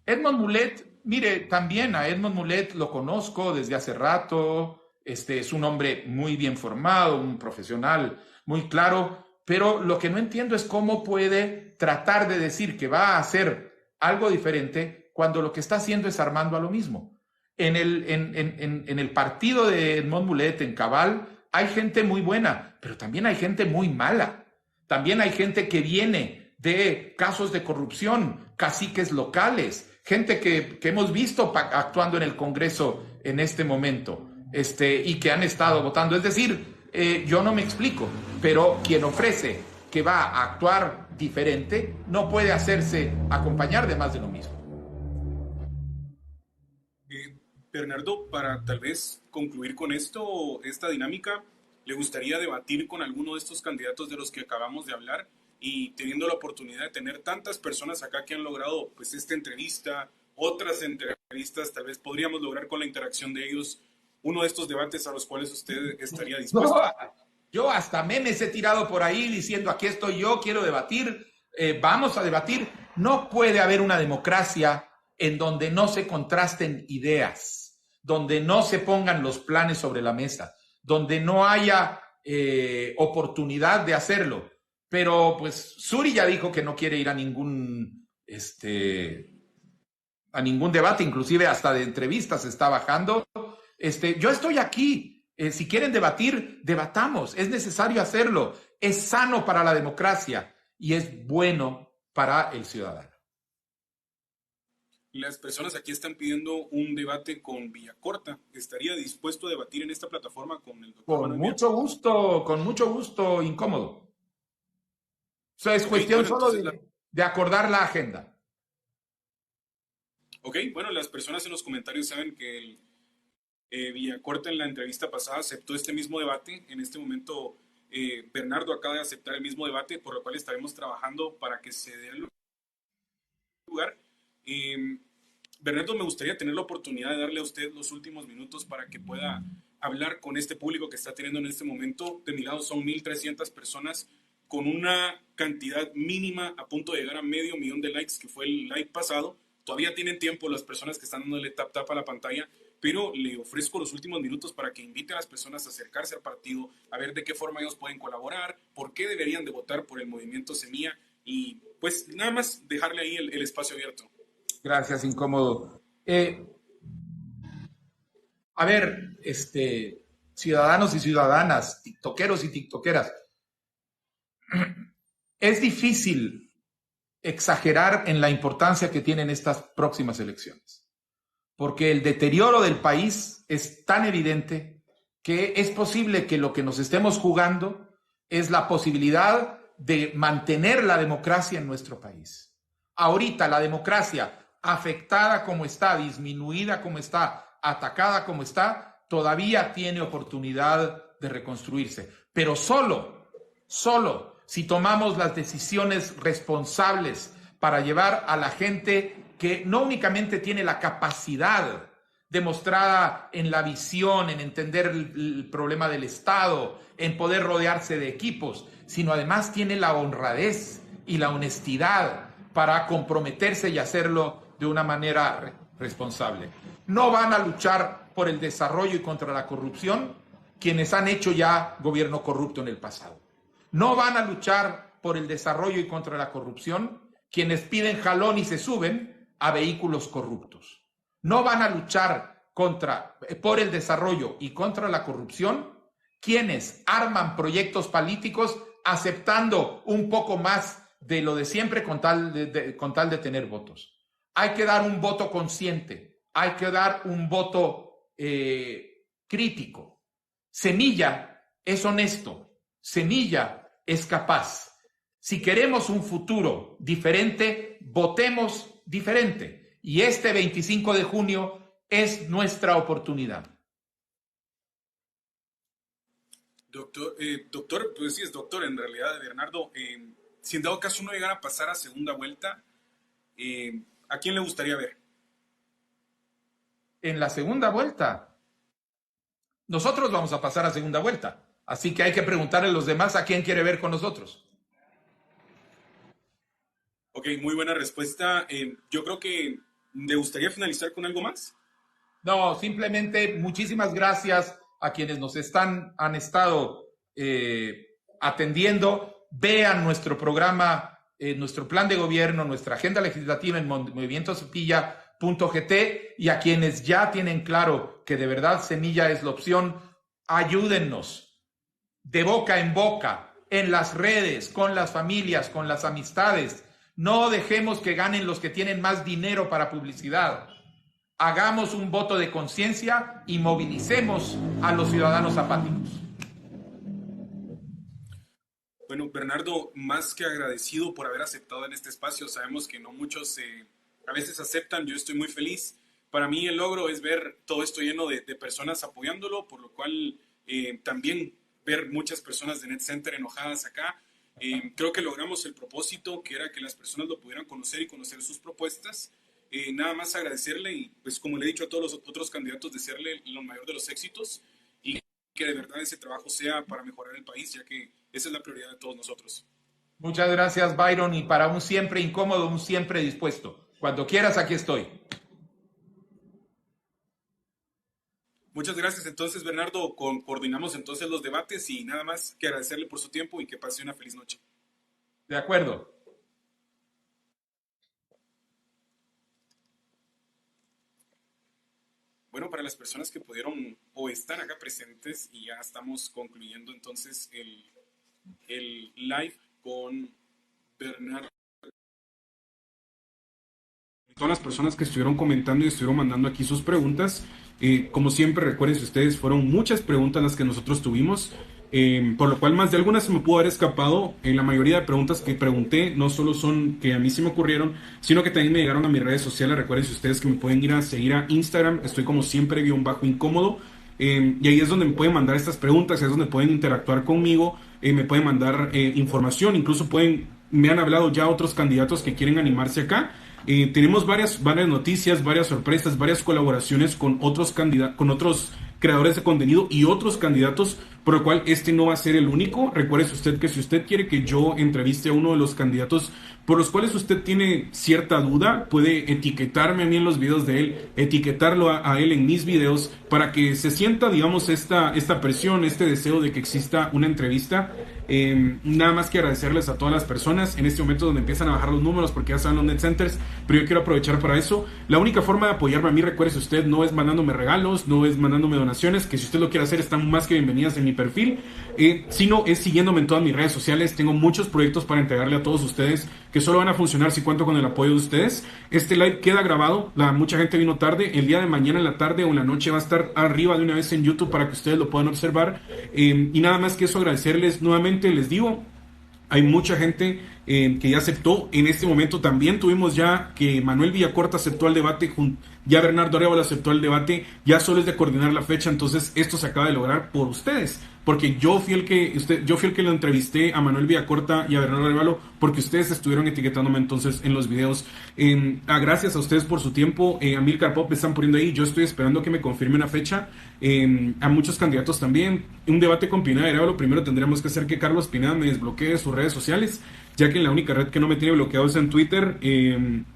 Edmond Mulet, mire, también a Edmond Mulet lo conozco desde hace rato, es un hombre muy bien formado, un profesional muy claro, pero lo que no entiendo es cómo puede tratar de decir que va a hacer algo diferente cuando lo que está haciendo es armando a lo mismo. En el partido de Edmond Mulet, en Cabal, hay gente muy buena, pero también hay gente muy mala. También hay gente que viene de casos de corrupción, caciques locales, gente que hemos visto actuando en el Congreso en este momento, y que han estado votando. Es decir, yo no me explico, pero quien ofrece que va a actuar diferente no puede hacerse acompañar de más de lo mismo. Bernardo, para tal vez concluir con esta dinámica, ¿le gustaría debatir con alguno de estos candidatos de los que acabamos de hablar? Y teniendo la oportunidad de tener tantas personas acá que han logrado pues esta entrevista, otras entrevistas, tal vez podríamos lograr con la interacción de ellos uno de estos debates a los cuales usted estaría dispuesto. No, yo hasta memes he tirado por ahí diciendo, aquí estoy yo, quiero debatir, vamos a debatir. No puede haber una democracia en donde no se contrasten ideas, donde no se pongan los planes sobre la mesa, donde no haya oportunidad de hacerlo. Pero pues Suri ya dijo que no quiere ir a ningún debate, inclusive hasta de entrevistas está bajando. Yo estoy aquí. Si quieren debatir, debatamos. Es necesario hacerlo. Es sano para la democracia y es bueno para el ciudadano. Las personas aquí están pidiendo un debate con Villacorta. ¿Estaría dispuesto a debatir en esta plataforma con el doctor Con mucho gusto, incómodo. O sea, es cuestión solo de acordar la agenda. Ok, bueno, las personas en los comentarios saben que Villacorta en la entrevista pasada aceptó este mismo debate. En este momento, Bernardo acaba de aceptar el mismo debate, por lo cual estaremos trabajando para que se dé el lugar. Bernardo, me gustaría tener la oportunidad de darle a usted los últimos minutos para que pueda hablar con este público que está teniendo en este momento. De mi lado son 1,300 personas con una cantidad mínima a punto de llegar a 500,000 de likes, que fue el like pasado. Todavía tienen tiempo las personas que están dándole tap a la pantalla, pero le ofrezco los últimos minutos para que invite a las personas a acercarse al partido, a ver de qué forma ellos pueden colaborar, por qué deberían de votar por el movimiento Semilla, y pues nada más dejarle ahí el espacio abierto. Gracias, incómodo. A ver, ciudadanos y ciudadanas, tiktokeros y tiktokeras, Es difícil exagerar en la importancia que tienen estas próximas elecciones, porque el deterioro del país es tan evidente que es posible que lo que nos estemos jugando es la posibilidad de mantener la democracia en nuestro país. Ahorita la democracia, afectada como está, disminuida como está, atacada como está, todavía tiene oportunidad de reconstruirse, pero solo si tomamos las decisiones responsables para llevar a la gente que no únicamente tiene la capacidad demostrada en la visión, en entender el problema del Estado, en poder rodearse de equipos, sino además tiene la honradez y la honestidad para comprometerse y hacerlo de una manera responsable. No van a luchar por el desarrollo y contra la corrupción quienes han hecho ya gobierno corrupto en el pasado. No van a luchar por el desarrollo y contra la corrupción quienes piden jalón y se suben a vehículos corruptos. No van a luchar por el desarrollo y contra la corrupción quienes arman proyectos políticos aceptando un poco más de lo de siempre con tal de tener votos. Hay que dar un voto consciente, hay que dar un voto crítico. Semilla es honesto, Semilla es capaz. Si queremos un futuro diferente, votemos diferente. Y este 25 de junio es nuestra oportunidad. Doctor, pues sí es doctor en realidad, Bernardo. Si en dado caso uno llegara a pasar a segunda vuelta, ¿a quién le gustaría ver? En la segunda vuelta, nosotros vamos a pasar a segunda vuelta. Así que hay que preguntarle a los demás a quién quiere ver con nosotros. Ok, muy buena respuesta. Yo creo que ¿le gustaría finalizar con algo más? No, simplemente muchísimas gracias a quienes han estado atendiendo. Vean nuestro programa, nuestro plan de gobierno, nuestra agenda legislativa en movimientosemilla.gt, y a quienes ya tienen claro que de verdad Semilla es la opción, ayúdennos de boca en boca, en las redes, con las familias, con las amistades. No dejemos que ganen los que tienen más dinero para publicidad. Hagamos un voto de conciencia y movilicemos a los ciudadanos apáticos. Bueno, Bernardo, más que agradecido por haber aceptado en este espacio. Sabemos que no muchos a veces aceptan. Yo estoy muy feliz. Para mí el logro es ver todo esto lleno de personas apoyándolo, por lo cual también ver muchas personas de NetCenter enojadas acá. Creo que logramos el propósito, que era que las personas lo pudieran conocer y conocer sus propuestas. Nada más agradecerle y, pues, como le he dicho a todos los otros candidatos, desearle lo mayor de los éxitos y que de verdad ese trabajo sea para mejorar el país, ya que esa es la prioridad de todos nosotros. Muchas gracias, Byron, y para un siempre incómodo, un siempre dispuesto. Cuando quieras, aquí estoy. Muchas gracias. Entonces, Bernardo, coordinamos entonces los debates y nada más que agradecerle por su tiempo y que pase una feliz noche. De acuerdo. Bueno, para las personas que pudieron o están acá presentes, y ya estamos concluyendo entonces el live con Bernardo. Todas las personas que estuvieron comentando y estuvieron mandando aquí sus preguntas, como siempre, recuerden, si ustedes fueron muchas preguntas las que nosotros tuvimos, por lo cual más de algunas se me pudo haber escapado. La mayoría de preguntas que pregunté no solo son que a mí sí me ocurrieron, sino que también me llegaron a mis redes sociales. Recuerden si ustedes que me pueden ir a seguir a Instagram, estoy como siempre _incómodo, y ahí es donde me pueden mandar estas preguntas, es donde pueden interactuar conmigo, me pueden mandar información, incluso me han hablado ya otros candidatos que quieren animarse acá. Tenemos varias noticias, varias sorpresas, varias colaboraciones con otros creadores de contenido y otros candidatos, por lo cual este no va a ser el único. Recuerde usted que si usted quiere que yo entreviste a uno de los candidatos por los cuales usted tiene cierta duda, puede etiquetarme a mí en los videos de él, etiquetarlo a él en mis videos, para que se sienta, digamos, esta presión, este deseo de que exista una entrevista. Nada más que agradecerles a todas las personas en este momento donde empiezan a bajar los números porque ya saben los net centers, pero yo quiero aprovechar para eso. La única forma de apoyarme a mí, recuerde, usted no es mandándome regalos, no es mandándome donaciones, que si usted lo quiere hacer están más que bienvenidas en mi perfil, sino es siguiéndome en todas mis redes sociales. Tengo muchos proyectos para entregarle a todos ustedes que solo van a funcionar si cuento con el apoyo de ustedes. Este live queda grabado, mucha gente vino tarde, el día de mañana en la tarde o en la noche va a estar arriba de una vez en YouTube para que ustedes lo puedan observar, y nada más que eso, agradecerles nuevamente. Les digo, hay mucha gente que ya aceptó. En este momento también tuvimos ya que Manuel Villacorta aceptó el debate, ya Bernardo Arévalo aceptó el debate, ya solo es de coordinar la fecha. Entonces esto se acaba de lograr por ustedes, porque yo fui el que lo entrevisté a Manuel Villacorta y a Bernardo Arévalo, porque ustedes estuvieron etiquetándome entonces en los videos. Gracias a ustedes por su tiempo. A Milcar Pop me están poniendo ahí, yo estoy esperando que me confirme una fecha. A muchos candidatos también, un debate con Pineda y Arévalo. Primero tendremos que hacer que Carlos Pineda me desbloquee sus redes sociales, ya que la única red que no me tiene bloqueado es en Twitter,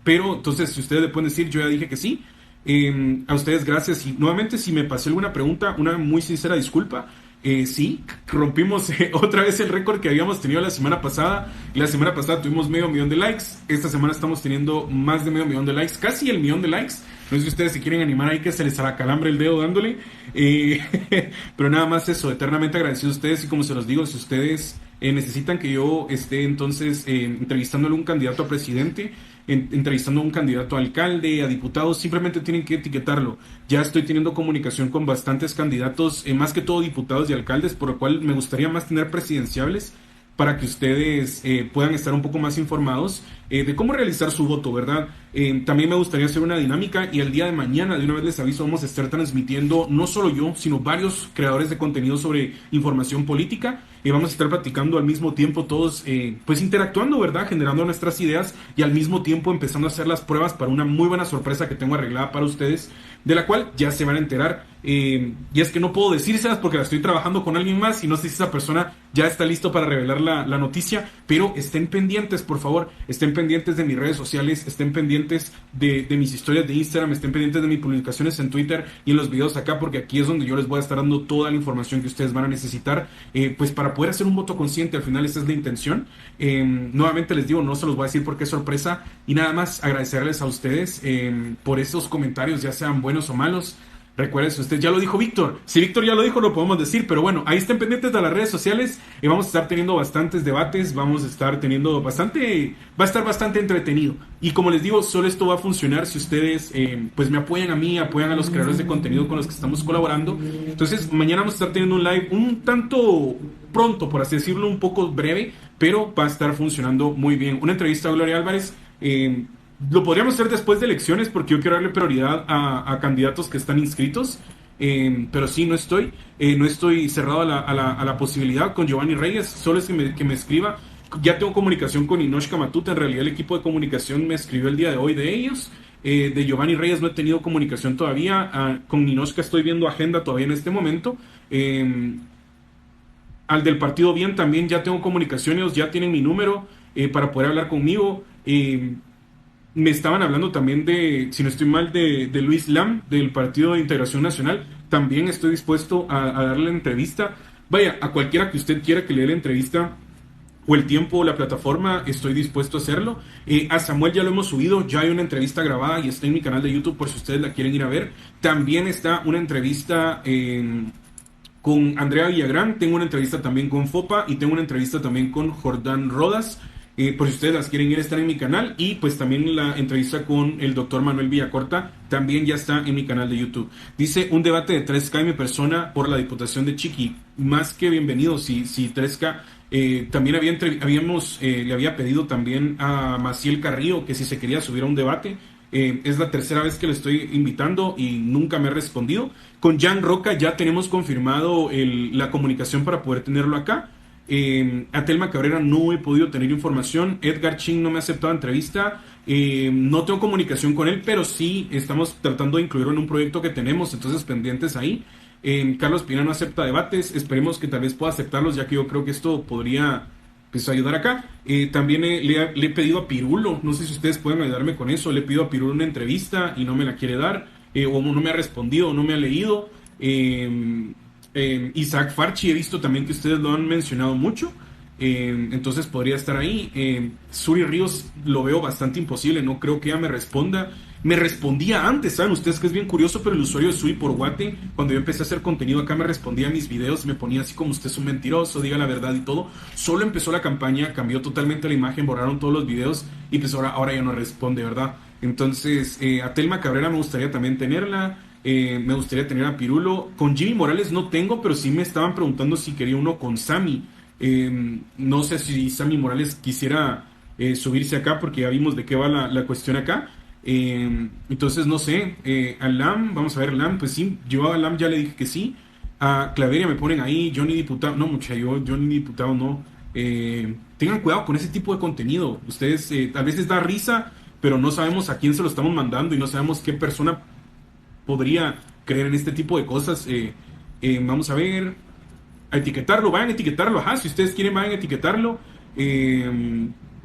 pero entonces si ustedes le pueden decir, yo ya dije que sí. A ustedes gracias, y nuevamente si me pasé alguna pregunta, una muy sincera disculpa. Sí, rompimos otra vez el récord que habíamos tenido la semana pasada. La semana pasada tuvimos 500,000 de likes, esta semana estamos teniendo más de 500,000 de likes, casi el 1,000,000 de likes. No sé si ustedes se quieren animar ahí, que se les acalambre el dedo dándole, pero nada más eso, eternamente agradecido a ustedes. Y como se los digo, si ustedes necesitan que yo esté entonces entrevistándole a un candidato a presidente, entrevistando a un candidato a alcalde, a diputados, simplemente tienen que etiquetarlo. Ya estoy teniendo comunicación con bastantes candidatos, más que todo diputados y alcaldes, por lo cual me gustaría más tener presidenciables para que ustedes puedan estar un poco más informados de cómo realizar su voto, ¿verdad? También me gustaría hacer una dinámica, y el día de mañana, de una vez les aviso, vamos a estar transmitiendo, no solo yo, sino varios creadores de contenido sobre información política, y vamos a estar platicando al mismo tiempo todos, pues interactuando, ¿verdad? Generando nuestras ideas y al mismo tiempo empezando a hacer las pruebas para una muy buena sorpresa que tengo arreglada para ustedes, de la cual ya se van a enterar. Y es que no puedo decírselas porque la estoy trabajando con alguien más y no sé si esa persona ya está listo para revelar la noticia, pero estén pendientes, por favor, estén pendientes de mis redes sociales, estén pendientes de mis historias de Instagram, estén pendientes de mis publicaciones en Twitter y en los videos acá, porque aquí es donde yo les voy a estar dando toda la información que ustedes van a necesitar, pues para poder hacer un voto consciente. Al final esa es la intención. Nuevamente les digo, no se los voy a decir porque es sorpresa, y nada más agradecerles a ustedes por esos comentarios, ya sean buenos o malos. Recuerden, si usted ya lo dijo Víctor, si Víctor ya lo dijo, lo podemos decir, pero bueno, ahí estén pendientes de las redes sociales y vamos a estar teniendo bastantes debates, vamos a estar teniendo va a estar bastante entretenido, y como les digo, solo esto va a funcionar si ustedes pues me apoyan a mí, apoyan a los creadores de contenido con los que estamos colaborando. Entonces mañana vamos a estar teniendo un live un tanto pronto, por así decirlo, un poco breve, pero va a estar funcionando muy bien. Una entrevista a Gloria Álvarez, lo podríamos hacer después de elecciones porque yo quiero darle prioridad a candidatos que están inscritos, pero sí, no estoy cerrado a la posibilidad. Con Giovanni Reyes, solo es que me escriba. Ya tengo comunicación con Inoshka Matute, en realidad el equipo de comunicación me escribió el día de hoy de ellos. De Giovanni Reyes no he tenido comunicación todavía, con Inoshka estoy viendo agenda todavía en este momento. Al del Partido Bien también ya tengo comunicación, ellos ya tienen mi número para poder hablar conmigo. Me estaban hablando también si no estoy mal, de Luis Lam, del Partido de Integración Nacional. También estoy dispuesto a darle la entrevista. Vaya, a cualquiera que usted quiera que le dé la entrevista, o el tiempo o la plataforma, estoy dispuesto a hacerlo. A Samuel ya lo hemos subido, ya hay una entrevista grabada y está en mi canal de YouTube por si ustedes la quieren ir a ver. También está una entrevista con Andrea Villagrán, tengo una entrevista también con Fopa y tengo una entrevista también con Jordán Rodas. Por si ustedes las quieren ir, están en mi canal. Y pues también la entrevista con el doctor Manuel Villacorta también ya está en mi canal de YouTube. Dice, un debate de 3K y mi persona por la diputación de Chiqui. Más que bienvenido, si 3K. También le había pedido también a Maciel Carrillo que si se quería subir a un debate. Es la tercera vez que le estoy invitando y nunca me ha respondido. Con Jan Roca ya tenemos confirmado la comunicación para poder tenerlo acá. A Telma Cabrera no he podido tener información. Edgar Ching no me ha aceptado entrevista. No tengo comunicación con él, pero sí estamos tratando de incluirlo en un proyecto que tenemos, entonces pendientes ahí. Carlos Pina no acepta debates, esperemos que tal vez pueda aceptarlos, ya que yo creo que esto podría pues ayudar acá. También le he pedido a Pirulo, no sé si ustedes pueden ayudarme con eso. Le pido a Pirulo una entrevista y no me la quiere dar, o no me ha respondido o no me ha leído. Isaac Farchi, he visto también que ustedes lo han mencionado mucho. Entonces podría estar ahí. Suri Ríos lo veo bastante imposible, no creo que ella me responda. Me respondía antes, ¿saben ustedes que es bien curioso? Pero el usuario de Suri por Guate, cuando yo empecé a hacer contenido acá, me respondía a mis videos, me ponía así como usted es un mentiroso, diga la verdad y todo. Solo empezó la campaña, cambió totalmente la imagen, borraron todos los videos y pues ahora ya no responde, ¿verdad? Entonces, a Telma Cabrera me gustaría también tenerla. Me gustaría tener a Pirulo. Con Jimmy Morales no tengo, pero sí me estaban preguntando si quería uno con Sammy. No sé si Sammy Morales quisiera subirse acá, porque ya vimos de qué va la cuestión acá. Entonces no sé, a Lam, vamos a ver, Lam, pues sí, yo a Lam ya le dije que sí. A Claveria me ponen ahí, Johnny Diputado, no mucha, Johnny Diputado no. Tengan cuidado con ese tipo de contenido. Ustedes, a veces da risa, pero no sabemos a quién se lo estamos mandando y no sabemos qué persona podría creer en este tipo de cosas. Vamos a ver, a etiquetarlo, vayan a etiquetarlo, ajá, si ustedes quieren vayan a etiquetarlo.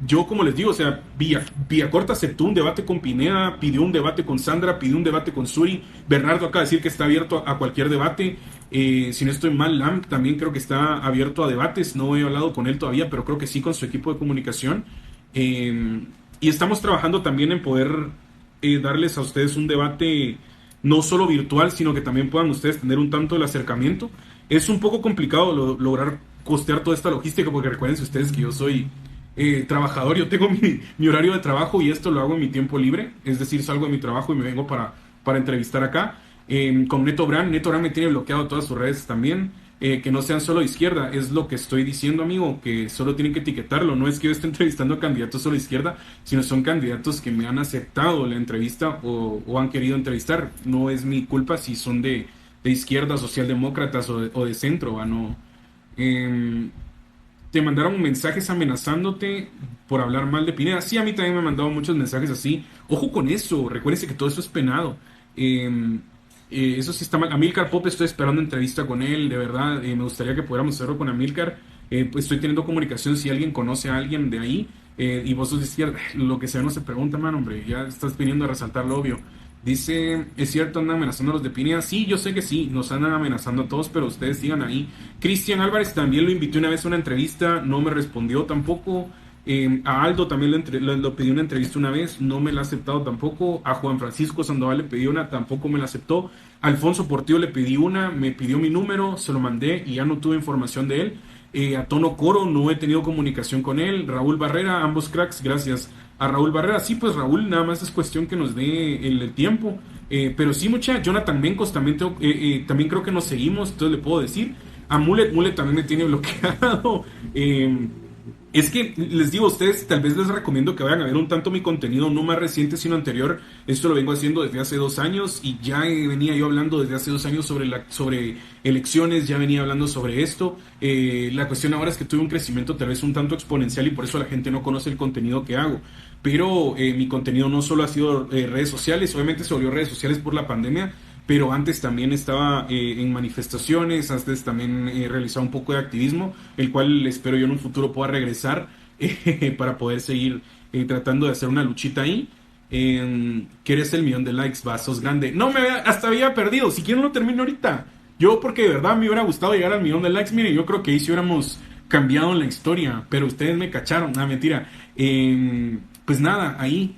Yo, como les digo, o sea, Villacorta aceptó un debate con Pineda, pidió un debate con Sandra, pidió un debate con Suri. Bernardo acaba de decir que está abierto a cualquier debate. Si no estoy mal, Lam también creo que está abierto a debates. No he hablado con él todavía, pero creo que sí con su equipo de comunicación. Y estamos trabajando también en poder darles a ustedes un debate no solo virtual, sino que también puedan ustedes tener un tanto el acercamiento. Es un poco complicado lograr costear toda esta logística, porque recuerden ustedes que yo soy trabajador, yo tengo mi horario de trabajo y esto lo hago en mi tiempo libre, es decir, salgo de mi trabajo y me vengo para entrevistar acá. Con Neto Brand me tiene bloqueado todas sus redes también. Que no sean solo de izquierda, es lo que estoy diciendo, amigo, que solo tienen que etiquetarlo. No es que yo esté entrevistando a candidatos solo de izquierda, sino son candidatos que me han aceptado la entrevista o han querido entrevistar. No es mi culpa si son de izquierda, socialdemócratas o de centro, no. Te mandaron mensajes amenazándote por hablar mal de Pineda. Sí, a mí también me han mandado muchos mensajes así. Ojo con eso, recuérdense que todo eso es penado. Eso sí está mal. Amílcar Pop, estoy esperando entrevista con él, de verdad. Me gustaría que pudiéramos hacerlo con Amílcar. Pues estoy teniendo comunicación si alguien conoce a alguien de ahí. Y vos sos de izquierda, lo que sea no se pregunta, man, hombre. Ya estás viniendo a resaltar lo obvio. Dice, ¿es cierto andan amenazando a los de Pineda? Sí, yo sé que sí, nos andan amenazando a todos, pero ustedes sigan ahí. Cristian Álvarez también lo invité una vez a una entrevista, no me respondió tampoco. A Aldo también le pedí una entrevista una vez, no me la ha aceptado tampoco. A Juan Francisco Sandoval le pedí una, tampoco me la aceptó. A Alfonso Portillo le pedí una, me pidió mi número, se lo mandé y ya no tuve información de él. A Tono Coro no he tenido comunicación con él. Raúl Barrera, ambos cracks, gracias a Raúl Barrera. Sí, pues Raúl, nada más es cuestión que nos dé el tiempo. Pero sí, Jonathan Mencos también, también creo que nos seguimos, entonces le puedo decir. A Mulet también me tiene bloqueado. Es que les digo a ustedes, tal vez les recomiendo que vayan a ver un tanto mi contenido, no más reciente sino anterior. Esto lo vengo haciendo desde hace 2 años y ya venía yo hablando desde hace 2 años sobre elecciones, ya venía hablando sobre esto. La cuestión ahora es que tuve un crecimiento tal vez un tanto exponencial y por eso la gente no conoce el contenido que hago. Pero mi contenido no solo ha sido redes sociales, obviamente se volvió redes sociales por la pandemia, pero antes también estaba en manifestaciones, antes también realizaba un poco de activismo, el cual espero yo en un futuro pueda regresar para poder seguir tratando de hacer una luchita ahí. ¿Quieres el 1,000,000 de likes? Vasos grande. No, hasta había perdido, si quieren lo termino ahorita. Yo porque de verdad me hubiera gustado llegar al 1,000,000 de likes, miren, yo creo que ahí sí hubiéramos cambiado la historia, pero ustedes me cacharon, mentira. Pues nada, ahí...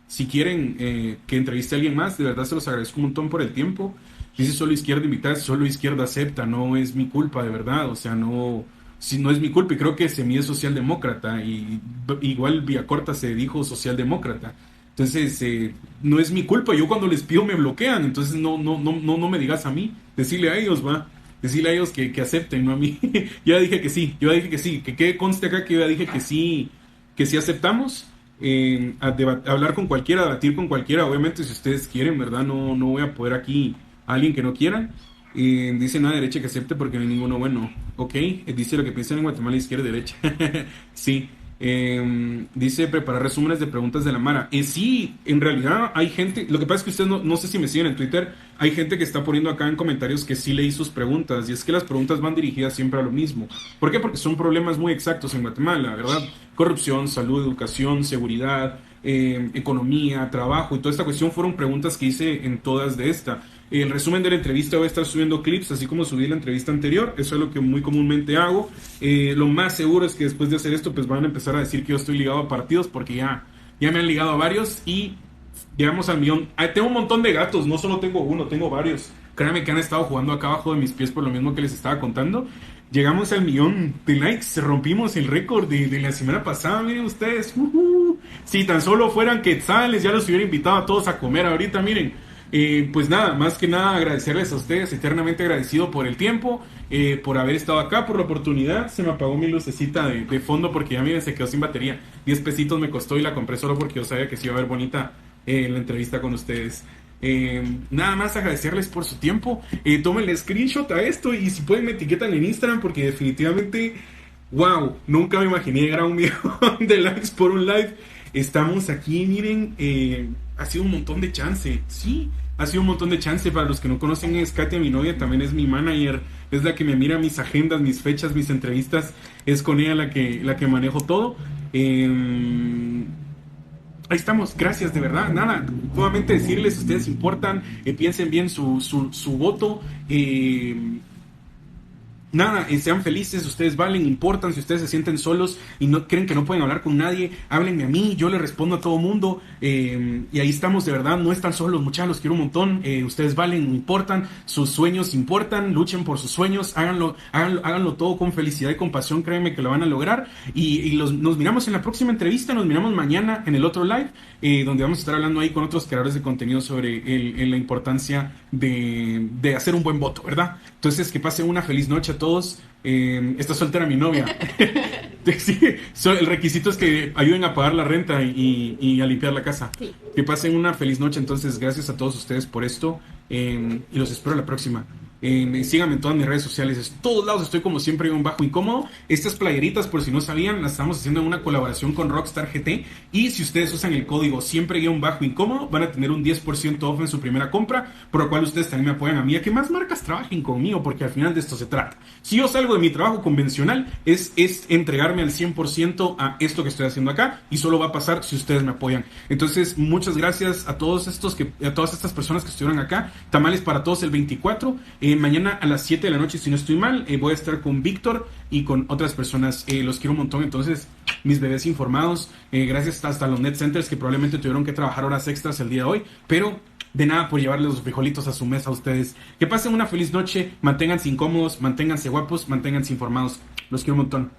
si quieren que entreviste a alguien más, de verdad se los agradezco un montón por el tiempo. Dice solo izquierda invitar, solo izquierda acepta, no es mi culpa, de verdad. O sea, no es mi culpa y creo que Semí es socialdemócrata y igual Villacorta se dijo socialdemócrata. Entonces, no es mi culpa. Yo cuando les pido me bloquean, entonces no me digas a mí. Decirle a ellos, decirle a ellos que acepten, no a mí. Yo ya dije que sí, que conste acá que yo ya dije que sí aceptamos. Hablar con cualquiera, debatir con cualquiera, obviamente si ustedes quieren, ¿verdad? No voy a poder aquí a alguien que no quiera. Dice nada derecha que acepte porque no hay ninguno bueno. Ok, dice lo que piensan en Guatemala, izquierda y derecha. Sí. Dice preparar resúmenes de preguntas de la Mara. Sí, en realidad hay gente, lo que pasa es que ustedes no sé si me siguen en Twitter, hay gente que está poniendo acá en comentarios que sí leí sus preguntas y es que las preguntas van dirigidas siempre a lo mismo. ¿Por qué? Porque son problemas muy exactos en Guatemala, ¿verdad? Corrupción, salud, educación, seguridad, economía, trabajo y toda esta cuestión fueron preguntas que hice en todas de esta. El resumen de la entrevista voy a estar subiendo clips, así como subí la entrevista anterior. Eso es lo que muy comúnmente hago. Lo más seguro es que después de hacer esto, pues van a empezar a decir que yo estoy ligado a partidos, porque ya me han ligado a varios y llegamos al millón. Tengo un montón de gatos, no solo tengo uno, tengo varios. Créanme que han estado jugando acá abajo de mis pies por lo mismo que les estaba contando. Llegamos al millón de likes, rompimos el récord de la semana pasada, miren ustedes. Si tan solo fueran quetzales, ya los hubiera invitado a todos a comer ahorita, miren. Pues nada, más que nada agradecerles a ustedes, eternamente agradecido por el tiempo, por haber estado acá, por la oportunidad. Se me apagó mi lucecita de fondo porque ya miren, se quedó sin batería. 10 pesitos me costó y la compré solo porque yo sabía que se iba a ver bonita la entrevista con ustedes. Nada más agradecerles por su tiempo. Tómenle screenshot a esto y si pueden me etiquetan en Instagram porque definitivamente, wow, nunca me imaginé llegar a 1 millón de likes por un live. Estamos aquí, miren, ha sido un montón de chance, sí, ha sido un montón de chance. Para los que no conocen, es Katia, mi novia, también es mi manager, es la que me mira mis agendas, mis fechas, mis entrevistas, es con ella la que manejo todo. Ahí estamos, gracias, de verdad. Nada, nuevamente decirles, ustedes importan, piensen bien su voto. Nada, sean felices, ustedes valen, importan. Si ustedes se sienten solos y no creen que no pueden hablar con nadie, háblenme a mí, yo le respondo a todo mundo. Y ahí estamos, de verdad, no están solos, muchachos, los quiero un montón. Ustedes valen, importan, sus sueños importan, luchen por sus sueños, háganlo todo con felicidad y con pasión, créanme que lo van a lograr. Nos miramos en la próxima entrevista, nos miramos mañana en el otro live, donde vamos a estar hablando ahí con otros creadores de contenido sobre la importancia de hacer un buen voto, ¿verdad? Entonces, que pasen una feliz noche a todos. Está soltera mi novia. Sí, el requisito es que ayuden a pagar la renta y a limpiar la casa. Sí. Que pasen una feliz noche. Entonces, gracias a todos ustedes por esto. Y los espero la próxima. Síganme en todas mis redes sociales, en todos lados estoy como siempre _incómodo. Estas playeritas, por si no sabían, las estamos haciendo en una colaboración con Rockstar GT. Y si ustedes usan el código siempre _incómodo, van a tener un 10% off en su primera compra, por lo cual ustedes también me apoyan a mí a que más marcas trabajen conmigo, porque al final de esto se trata. Si yo salgo de mi trabajo convencional, es entregarme al 100% a esto que estoy haciendo acá, y solo va a pasar si ustedes me apoyan. Entonces, muchas gracias a todas estas personas que estuvieron acá. Tamales para todos el 24. Mañana a las 7 de la noche, si no estoy mal, voy a estar con Víctor y con otras personas. Los quiero un montón. Entonces, mis bebés informados, gracias hasta los net centers que probablemente tuvieron que trabajar horas extras el día de hoy, pero de nada por llevarles los frijolitos a su mesa a ustedes. Que pasen una feliz noche, manténganse incómodos, manténganse guapos, manténganse informados. Los quiero un montón.